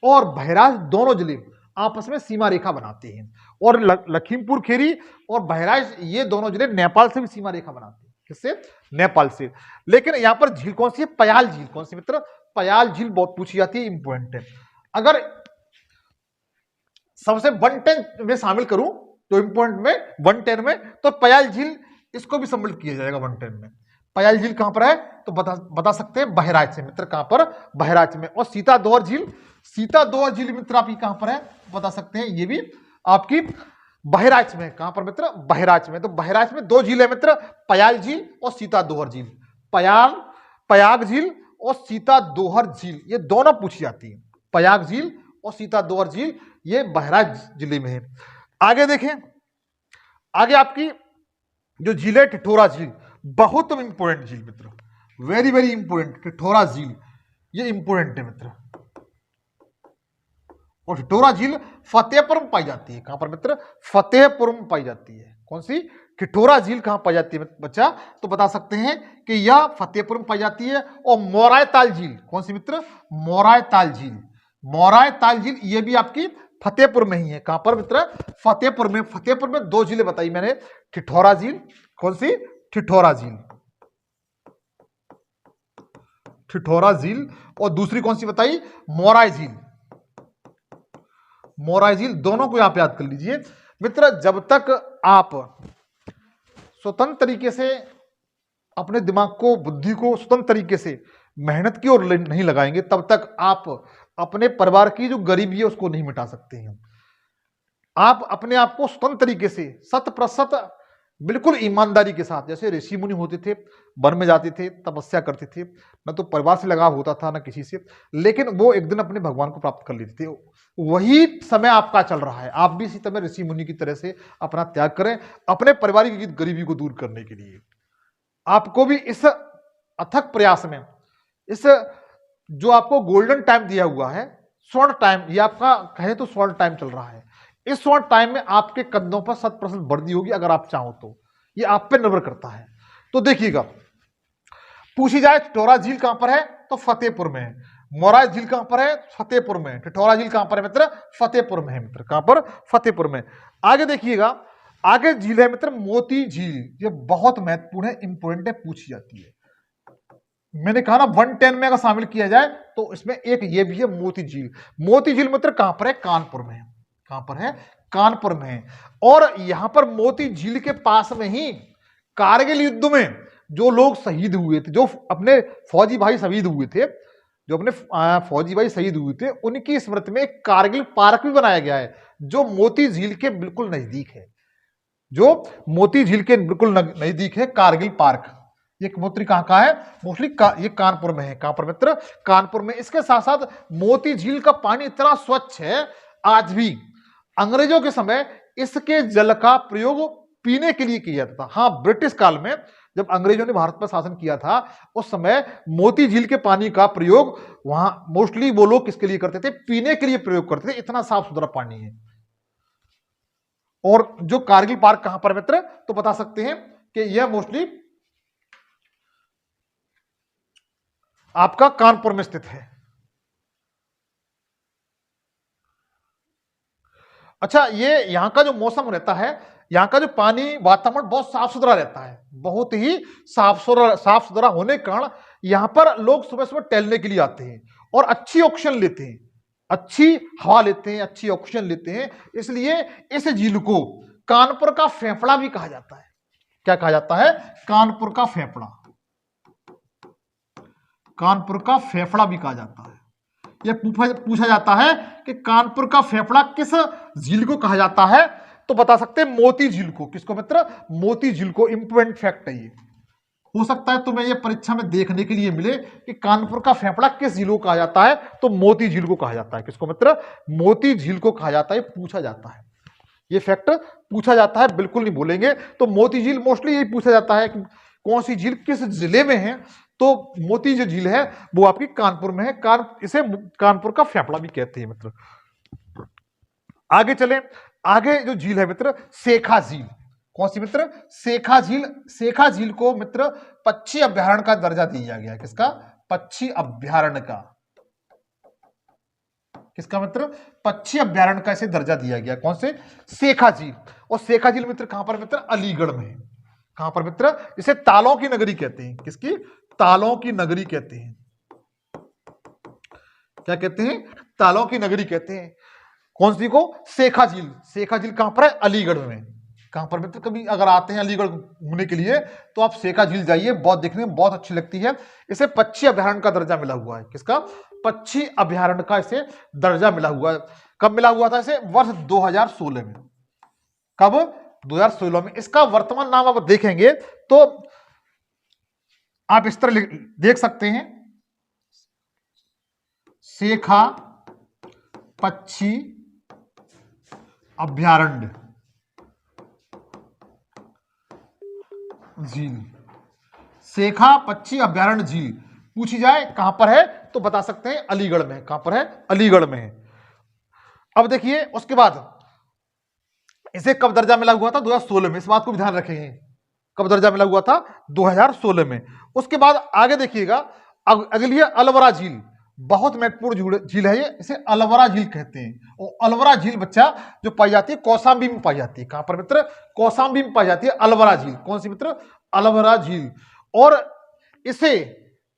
और बहराइच दोनों जिले आपस में सीमा रेखा बनाते हैं, और लखीमपुर खीरी और बहराइच ये दोनों जिले नेपाल से भी सीमा रेखा बनाते हैं। किससे? नेपाल से। लेकिन यहां पर झील कौन सी है? पयाल झील। कौन सी मित्र? पयाल झील बहुत पूछी जाती है, इंपॉर्टेंट है। अगर सबसे 110 में शामिल करूं तो इंपॉर्टेंट में 110 में, तो पयाल झील इसको भी सम्मिलित किया जाएगा 110 में। पयाल झील कहां पर है? तो बता सकते हैं बहराइच से मित्र। कहां पर? बहराइच में। और सीता दोहर झील, सीता दोहर झील मित्र आपकी कहां पर है? बता सकते हैं, ये भी आपकी बहराइच में। कहां पर मित्र? बहराइच में। तो बहराइच में दो झील है मित्र, पयाल झील और सीता दोहर झील। पयाग झील और सीता दोहर झील ये दोनों पूछी जाती है। पयाग झील और सीता दोहर झील ये बहराइच जिले में है। आगे देखें, आगे आपकी जो झील है टिठोरा झील, बहुत इंपोर्टेंट झील मित्र, वेरी वेरी इंपोर्टेंट। टिठोरा झील ये इंपोर्टेंट है मित्र। और टिठोरा झील फतेहपुर में पाई जाती है। कहां पर मित्र? फतेहपुर में पाई जाती है। कौन सी? टिठोरा झील कहां पाई जाती है बच्चा? तो बता सकते हैं कि यह फतेहपुर में पाई जाती है। और मोराय ताल झील, कौन सी मित्र? मोराय ताल झील। मोराय ताल झील ये भी आपकी फतेहपुर में ही है। कहां पर मित्र? फतेहपुर में। फतेहपुर में दो झीलें बताई मैंने, टिठोरा झील, कौन सी? टिठोरा झील, टिठोरा झील, और दूसरी कौन सी बताई? मोराय झील। मोराय झील दोनों को आप याद कर लीजिए मित्र। जब तक आप स्वतंत्र तरीके से अपने दिमाग को, बुद्धि को स्वतंत्र तरीके से मेहनत की ओर नहीं लगाएंगे, तब तक आप अपने परिवार की जो गरीबी है उसको नहीं मिटा सकते हैं। आप अपने आप को स्वतंत्र तरीके से 100% बिल्कुल ईमानदारी के साथ, जैसे ऋषि मुनि होते थे, वन में जाते थे, तपस्या करते थे, न तो परिवार से लगाव होता था न किसी से, लेकिन वो एक दिन अपने भगवान को प्राप्त कर लेते थे। वही समय आपका चल रहा है। आप भी इसी तरह ऋषि मुनि की तरह से अपना त्याग करें अपने परिवार की गरीबी को दूर करने के लिए। आपको भी इस अथक प्रयास में, इस जो आपको गोल्डन टाइम दिया हुआ है, स्वर्ण टाइम, ये आपका कहे तो स्वर्ण टाइम चल रहा है, इस स्वर्ण टाइम में आपके कदमों पर 100% वर्दी होगी अगर आप चाहो तो। ये आप पे निर्भर करता है। तो देखिएगा, पूछी जाए टिठोरा झील कहां पर है? तो फतेहपुर में है। मोराय झील कहां पर है? फतेहपुर में। टिठोरा झील कहां पर है मित्र? फतेहपुर में है मित्र। कहां पर? फतेहपुर में। आगे देखिएगा, आगे झील है मित्र मोती झील। ये बहुत महत्वपूर्ण है, इंपोर्टेंट है, पूछी जाती है। मैंने कहा ना 110 में अगर शामिल किया जाए तो इसमें एक ये भी है मोती झील। मोती झील मित्र कहां पर है? कानपुर में है। कहां पर है? कानपुर में है। और यहां पर मोती झील के पास में ही कारगिल युद्ध में जो लोग शहीद हुए थे, जो अपने फौजी भाई शहीद हुए थे, जो अपने फौजी भाई शहीद हुए थे, उनकी स्मृति में एक कारगिल पार्क भी बनाया गया है, जो मोती झील के बिल्कुल नजदीक है। जो मोती झील के बिल्कुल नजदीक है कारगिल पार्क। ये मोती कहां का है? मोस्टली ये कानपुर में है। कहां पर मित्र? कानपुर में। इसके साथ साथ मोती झील का पानी इतना स्वच्छ है आज भी। अंग्रेजों के समय इसके जल का प्रयोग पीने के लिए किया जाता था। हाँ, ब्रिटिश काल में जब अंग्रेजों ने भारत पर शासन किया था, उस समय मोती झील के पानी का प्रयोग वहां मोस्टली वो लोग किसके लिए करते थे? पीने के लिए प्रयोग करते थे। इतना साफ सुथरा पानी है। और जो कारगिल पार्क कहां पर मित्र? तो बता सकते हैं कि यह मोस्टली आपका कानपुर में स्थित है। अच्छा, ये यहां का जो मौसम रहता है, यहां का जो पानी वातावरण बहुत साफ सुथरा रहता है, बहुत ही साफ सुथरा होने के कारण यहां पर लोग सुबह सुबह टहलने के लिए आते हैं और अच्छी ऑक्सीजन लेते हैं, अच्छी हवा लेते हैं, अच्छी ऑक्सीजन लेते हैं। इसलिए इस झील को कानपुर का फेफड़ा भी कहा जाता है। क्या कहा जाता है? कानपुर का फेफड़ा। कानपुर का फेफड़ा भी कहा जाता है। यह पूछा जाता है कि कानपुर का फेफड़ा किस झील को कहा जाता है, तो बता सकते हैं मोती झील को। किसको मित्र? मोती झील को। इंपॉर्टेंट फैक्ट है ये। हो सकता है तुम्हें ये परीक्षा में देखने के लिए मिले कि कानपुर का फेफड़ा किस झील को कहा जाता है, तो मोती झील को कहा जाता है। किसको मित्र? मोती झील को कहा जाता है। पूछा जाता है, ये फैक्ट पूछा जाता है, बिल्कुल नहीं भूलेंगे। तो मोती झील मोस्टली यही पूछा जाता है कि कौन सी झील किस जिले में है, तो मोती जो झील है वो आपकी कानपुर में है। इसे कानपुर का फेफड़ा भी कहते हैं मित्र। आगे चलें। आगे जो झील है मित्र, सेखा झील। कौन सी मित्र? सेखा झील। सेखा झील को मित्र पक्षी अभ्यारण्य का दर्जा दिया गया है। किसका? पक्षी अभ्यारण्य का। किसका मित्र? पक्षी अभ्यारण्य का इसे दर्जा दिया गया। कौन से? सेखा झील। और सेखा झील मित्र कहां पर मित्र? अलीगढ़ में है। कहां पर मित्र? इसे तालों की नगरी कहते हैं। किसकी? तालों की नगरी कहते हैं। क्या कहते हैं? तालों की नगरी कहते हैं। कौन सी को? सेखा झील। सेखा झील कहां पर है? अलीगढ़ में। कहां पर मित्र? कभी अगर आते हैं अलीगढ़ घूमने के लिए तो आप सेखा झील जाइए, बहुत देखने में बहुत अच्छी लगती है। इसे पक्षी अभ्यारण्य का दर्जा मिला हुआ है। किसका? पक्षी अभ्यारण्य का इसे दर्जा मिला हुआ है। कब मिला हुआ था इसे? वर्ष 2016 में। कब? 2016 में। इसका वर्तमान नाम आप देखेंगे तो आप इस तरह देख सकते हैं, सेखा पक्षी अभ्यारण्य झील। सेखा पक्षी अभ्यारण्य झील पूछी जाए कहां पर है तो बता सकते हैं अलीगढ़ में। कहां पर है? अलीगढ़ में है। अब देखिए उसके बाद इसे कब दर्जा मिला हुआ था? 2016 में। इस बात को भी ध्यान रखेंगे, कब दर्जा मिला हुआ था? 2016 में। उसके बाद आगे देखिएगा, अगली है अलवरा झील। बहुत महत्वपूर्ण झील है ये, इसे अलवरा झील कहते हैं। और अलवरा झील बच्चा जो पाई जाती है कौशाम्बी में पाई जाती है। कहां पर मित्र? कौशाम्बी में पाई जाती है अलवरा झील। कौन सी मित्र? अलवरा झील। और इसे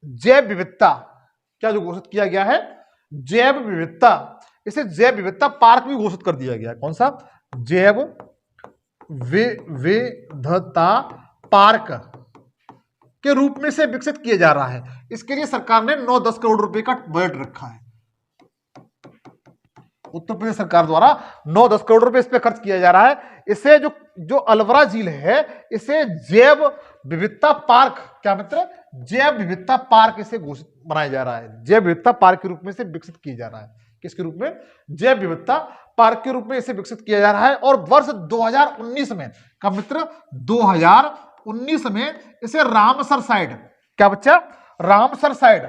जैव विविधता क्या जो घोषित किया गया है? जैव विविधता। इसे जैव विविधता पार्क भी घोषित कर दिया गया है। कौन सा? जैव विविधता पार्क के रूप में से विकसित किया जा रहा है। इसके लिए सरकार ने 9-10 करोड़ रुपए का बजट रखा है। उत्तर प्रदेश सरकार द्वारा 9-10 करोड़ रुपए इस पे खर्च किया जा रहा है। इसे जो अलवरा झील है, इसे जैव विविधता पार्क, क्या मित्र? जैव विविधता पार्क इसे घोषित बनाया जा रहा है। जैव विविधता पार्क के रूप में इसे विकसित किया जा रहा है। किसके रूप में? जैव विविधता पार्क के रूप में इसे विकसित किया जा रहा है। और वर्ष 2019 में, कब मित्र? 2019 में इसे रामसर साइट, क्या बच्चा? रामसर साइट,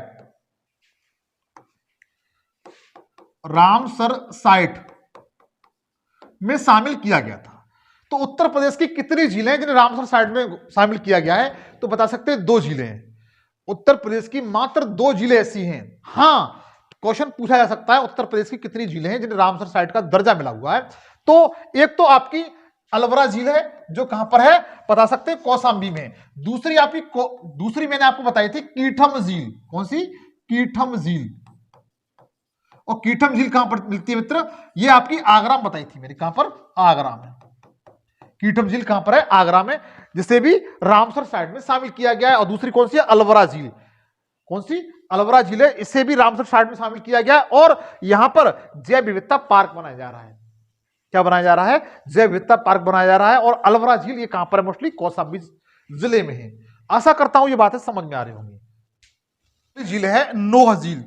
रामसर साइट में शामिल किया गया था। तो उत्तर प्रदेश की कितनी झीलें हैं जिन्हें रामसर साइट में शामिल किया गया है? तो बता सकते हैं 2 झीलें हैं। उत्तर प्रदेश की मात्र 2 झीलें ऐसी हैं। हाँ, क्वेश्चन पूछा जा सकता है उत्तर प्रदेश की कितनी झीलें हैं जिन्हें रामसर साइट का दर्जा मिला हुआ है। तो एक तो आपकी अलवरा झील है जो कहां पर है? बता सकते हैं कौशाम्बी में। दूसरी मैंने आपको बताई थी कीठम झील। कौन सी? कीठम झील। और कीठम झील कहां पर मिलती है मित्र? ये आपकी आगरा में बताई थी मेरी। कहां पर? आगरा में। कीटम झील कहां पर है? आगरा में, जिसे भी रामसर साइट में शामिल किया गया है। और दूसरी कौन सी है? अलवरा झील। कौन सी? अलवरा झील है, इसे भी रामसर साइट में शामिल किया गया है। और यहां पर जैव विविधता पार्क बनाया जा रहा है। क्या बनाया जा रहा है? जैव विविधता पार्क बनाया जा रहा है। और अलवरा झील ये कहां पर है? मोस्टली कौशाम्बी जिले में है। आशा करता हूं ये बातें समझ में आ रही होंगी। झील है नौह झील।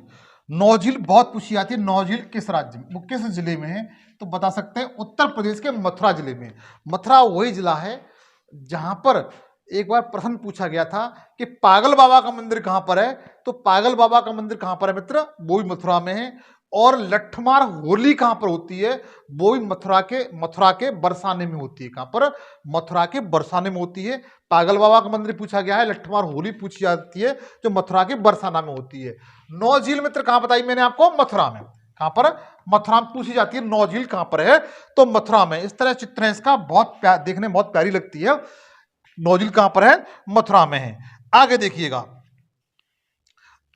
नौह झील बहुत पूछी जाती है। नौह झील किस राज्य में, वो किस जिले में है? तो बता सकते हैं उत्तर प्रदेश के मथुरा जिले में। मथुरा वही जिला है जहां पर एक बार प्रश्न पूछा गया था कि पागल बाबा का मंदिर कहां पर है। तो पागल बाबा का मंदिर कहां पर है मित्र? वो भी मथुरा में है। और लट्ठमार होली कहां पर होती है? वो भी मथुरा के बरसाने में होती है। कहां पर? मथुरा के बरसाने में होती है। पागल बाबा का मंदिर पूछा गया है, लट्ठमार होली पूछी जाती है जो मथुरा के बरसाना में होती है। नौ झील मित्र कहां बताई मैंने आपको? मथुरा में। कहां पर? मथुरा में पूछी जाती है। नौ झील कहां पर है? तो मथुरा में। इस तरह चित्र है इसका, बहुत देखने में बहुत प्यारी लगती है। नौ झील कहां पर है? मथुरा में है। आगे देखिएगा,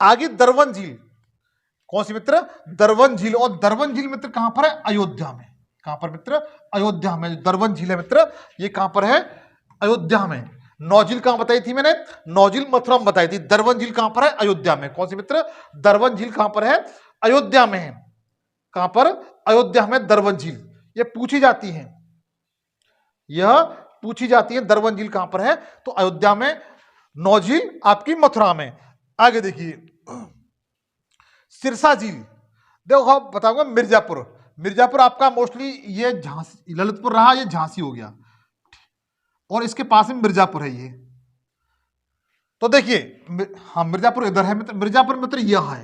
आगे दरवन झील। कौन सी मित्र? दरवन झील। और दरवन झील मित्र कहां पर है? अयोध्या में। कहां पर मित्र? अयोध्या में। दरवन झील है मित्र, ये कहां पर है? अयोध्या में। नौ झील कहां बताई थी मैंने? नौ झील मथुरा में बताई थी। दरवन झील कहां पर है? अयोध्या में। कौन सी मित्र? दरवन झील कहां पर है? अयोध्या में है। कहां पर? अयोध्या में दरवन झील। ये पूछी जाती है, यह पूछी जाती है दरवन झील कहां पर है? तो अयोध्या में। नौ झील आपकी मथुरा में। आगे देखिए, सिरसा झील। देखो आप बताऊंगा मिर्जापुर। मिर्जापुर आपका मोस्टली ये झांसी, ललितपुर रहा, ये झांसी हो गया। और इसके पास में मिर्जापुर है ये। तो देखिए, हाँ मिर्जापुर इधर है मित्र। मिर्जापुर मित्र यह है,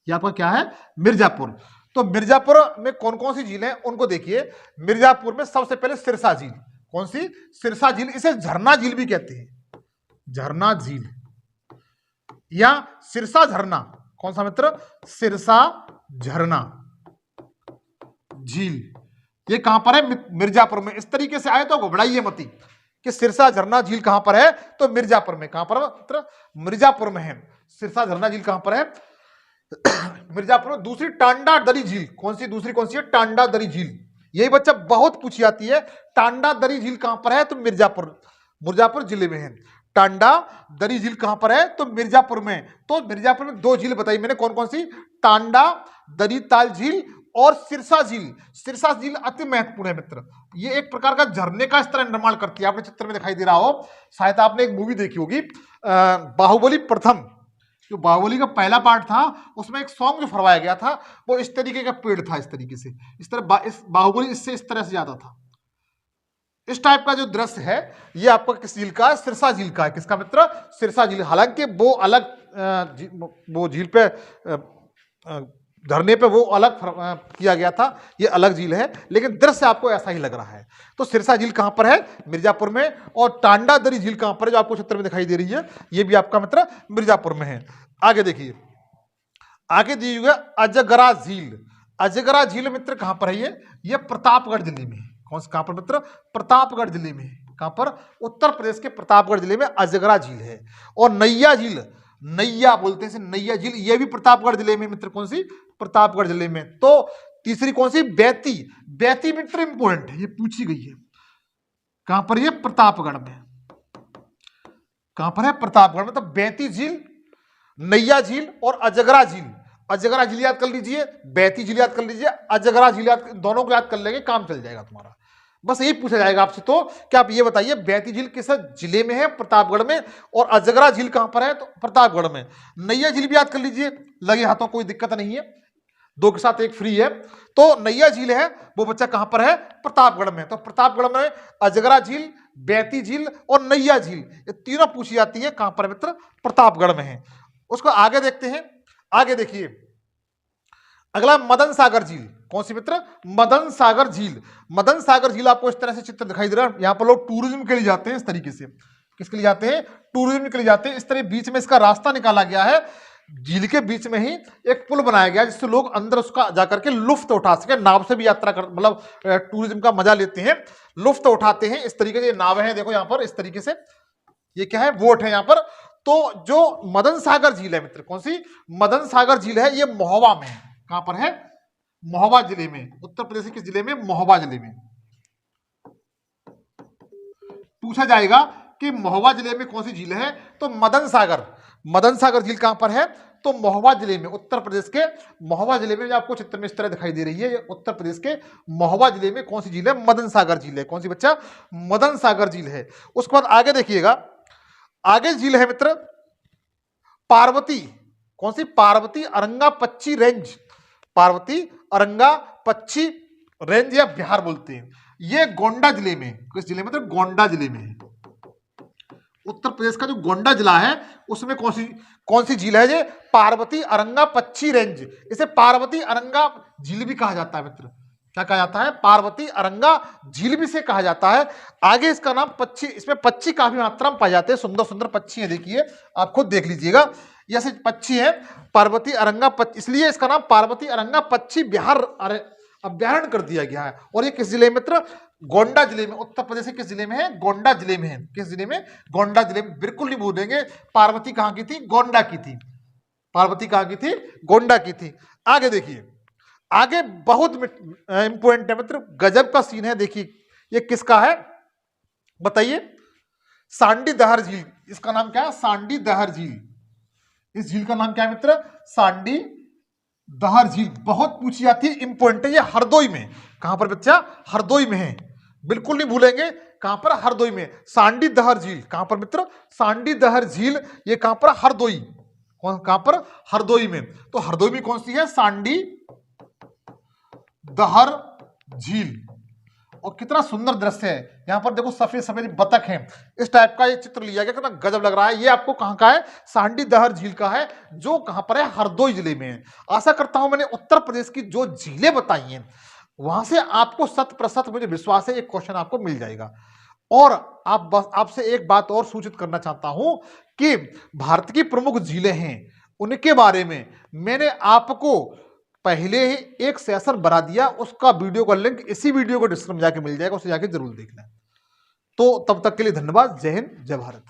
ये आपका क्या है? मिर्जापुर। तो मिर्जापुर में कौन कौन सी झील है उनको देखिए। मिर्जापुर में सबसे पहले सिरसा झील। कौन सी? सिरसा झील। इसे झरना झील भी कहते हैं, झरना झील या सिरसा झरना। कौन सा मित्र? सिरसा झरना झील। ये कहां पर है? मिर्जापुर में। इस तरीके से आए तो घबराइए मत कि सिरसा झरना झील कहां पर है? तो मिर्जापुर में। कहां पर मित्र? मिर्जापुर में है। सिरसा झरना झील कहां पर है? मिर्जापुर में। दूसरी टांडा दरी झील। कौन सी? दूसरी कौन सी है? टांडा दरी झील। यही बच्चा बहुत पूछी जाती है। टांडा दरी झील कहां पर है? तो मिर्जापुर जिले में है। टांडा दरी झील कहां पर है? तो मिर्जापुर में। तो मिर्जापुर में दो झील बताई मैंने, कौन कौन सी? टांडा दरी ताल झील और सिरसा झील। सिरसा झील अति महत्वपूर्ण है मित्र। ये एक प्रकार का झरने का इस तरह निर्माण करती है। आपने चित्र में दिखाई दे रहा हो, शायद आपने एक मूवी देखी होगी, बाहुबली प्रथम। जो बाहुबली का पहला पार्ट था उसमें एक सॉन्ग जो फरमाया गया था वो इस तरीके का पेड़ था, इस तरीके से, इस तरह इस बाहुबली इससे इस तरह से ज्यादा था। इस टाइप का जो दृश्य है ये आपका किस झील का है? सिरसा झील का है। किसका मित्र? सिरसा झील। हालांकि वो अलग वो झील पे झरने पे वो अलग किया गया था, ये अलग झील है, लेकिन दृश्य आपको ऐसा ही लग रहा है। तो सिरसा झील कहां पर है? मिर्जापुर में। और टांडा दरी झील कहां पर है, जो आपको चित्र में दिखाई दे रही है, ये भी आपका मित्र मिर्जापुर में है। आगे देखिए, आगे दी हुई है अजगरा झील। अजगरा झील मित्र कहां पर है? ये प्रतापगढ़ जिले में। कौन सा? कहां पर मित्र? प्रतापगढ़ जिले में। कहां पर? उत्तर प्रदेश के प्रतापगढ़ जिले में अजगरा झील है। और नैया झील, नैया बोलते हैं नैया झील, ये भी प्रतापगढ़ जिले में मित्र। कौन सी? प्रतापगढ़ जिले में। तो तीसरी कौन सी? बैती। बैती मित्र इंपोर्टेंट है, ये पूछी गई है। कहां पर? ये प्रतापगढ़ में। कहां पर है? प्रतापगढ़ में। तो बैती झील, नैया झील और अजगरा झील। अजगरा झील याद कर लीजिए, बैती झील याद कर लीजिए, अजगरा झील याद, दोनों को याद कर लेंगे, काम चल जाएगा तुम्हारा। बस यही पूछा जाएगा आपसे। तो क्या आप ये बताइए, बैती झील किस जिले में है? प्रतापगढ़ में। और अजगरा झील कहां पर है? तो प्रतापगढ़ में। नैया झील भी याद कर लीजिए, लगे हाथों, कोई दिक्कत नहीं है, दो के साथ एक फ्री है। तो नैया झील है वो बच्चा कहां पर है? प्रतापगढ़ में। तो प्रतापगढ़ में अजगरा झील, बैती झील और नैया झील, ये तीनों पूछी जाती है। कहां पर मित्र? प्रतापगढ़ में है। उसको आगे देखते हैं। आगे देखिए, अगला मदन सागर झील। कौन सी मित्र? मदन सागर झील। मदन सागर झील आपको इस तरह से चित्र दिखाई दे रहा है। यहां पर लोग टूरिज्म के लिए जाते हैं इस तरीके से। किसके लिए जाते हैं? टूरिज्म के लिए जाते हैं। इस तरह बीच में इसका रास्ता निकाला गया है, झील के बीच में ही एक पुल बनाया गया जिससे लोग अंदर उसका जाकर के लुफ्त उठा सके, नाव से भी यात्रा कर, मतलब टूरिज्म का मजा लेते हैं, लुफ्त उठाते हैं। इस तरीके से नाव है, देखो यहाँ पर इस तरीके से, ये क्या है? बोट है यहाँ पर। तो जो मदन सागर झील है मित्र, कौन सी? मदन सागर झील है, ये महोबा में है। कहां पर है? महोबा जिले में। उत्तर प्रदेश के किस जिले में? महोबा जिले में। पूछा जाएगा कि महोबा जिले में कौन सी झील है, तो मदन सागर झील कहां पर है, तो महोबा जिले में, उत्तर प्रदेश के महोबा जिले में, जो आपको चित्र में इस तरह दिखाई दे रही है, ये उत्तर प्रदेश के महोबा जिले में कौन सी झील है, मदन सागर झील है। कौन सी बच्चा, मदन सागर झील है। उसके बाद आगे देखिएगा, आगे झील है मित्र पार्वती। कौन सी, पार्वती अरंगा पच्ची रेंज, पार्वती अरंगा पच्ची रेंज या बिहार बोलते हैं। ये गोंडा जिले में, किस जिले में, तो गोंडा जिले में है। उत्तर प्रदेश का जो गोंडा जिला है उसमें कौन सी झील है, ये पार्वती अरंगा पच्ची रेंज। इसे पार्वती अरंगा झील भी कहा जाता है मित्र। क्या कहा जाता है, पार्वती अरंगा झील भी से कहा जाता है। आगे इसका नाम पच्ची, इसमें पच्ची काफी मात्रा में पाए जाते हैं, सुंदर सुंदर पक्षी है, देखिए आप खुद देख लीजिएगा, जैसे पक्षी है पार्वती अरंगा पच्ची, इसलिए इसका नाम पार्वती अरंगा पच्ची बिहार अभ्यारण्य कर दिया गया है। और ये किस जिले में मित्र, गोंडा जिले में। उत्तर प्रदेश के किस जिले में है, गोंडा जिले में है। किस जिले में, गोंडा जिले में। बिल्कुल नहीं भूलेंगे, पार्वती कहां की थी, गोंडा की थी। पार्वती कहां की थी, गोंडा की थी। आगे देखिए, आगे बहुत इंपॉर्टेंट है मित्र, गजब का सीन है। देखिए ये किसका है बताइए, सांडी दहर झील। इसका नाम क्या है, सांडी दहर झील। इस झील का नाम क्या है मित्र, सांडी दहर झील। बहुत पूछी जाती है, इंपॉर्टेंट है। ये हरदोई में, कहां पर बच्चा, हरदोई में है। बिल्कुल नहीं भूलेंगे, कहां पर, हरदोई में। सांडी दहर झील कहां पर मित्र, सांडी दहर झील ये कहां पर, हरदोई। कहां पर, हरदोई में। तो हरदोई में कौन सी है, सांडी दहर झील। और कितना सुंदर दृश्य है, यहां पर देखो सफेद सफेद बतख हैं। इस टाइप का ये चित्र लिया गया, कितना गजब लग रहा है। ये आपको कहां का है, सांडी दहर झील का है, जो कहां पर है, हरदोई जिले में है। आशा करता हूं मैंने उत्तर प्रदेश की जो झीलें बताई हैं वहां से आपको शत प्रतिशत मुझे विश्वास है एक क्वेश्चन आपको मिल जाएगा। और आपसे एक बात और सूचित करना चाहता हूं कि भारत की प्रमुख झीलें हैं उनके बारे में मैंने आपको पहले ही एक सेशन बना दिया, उसका वीडियो का लिंक इसी वीडियो को डिस्क्रिप्शन में जाके मिल जाएगा, उसे जाके जरूर देखना। तो तब तक के लिए धन्यवाद। जय हिंद, जय भारत।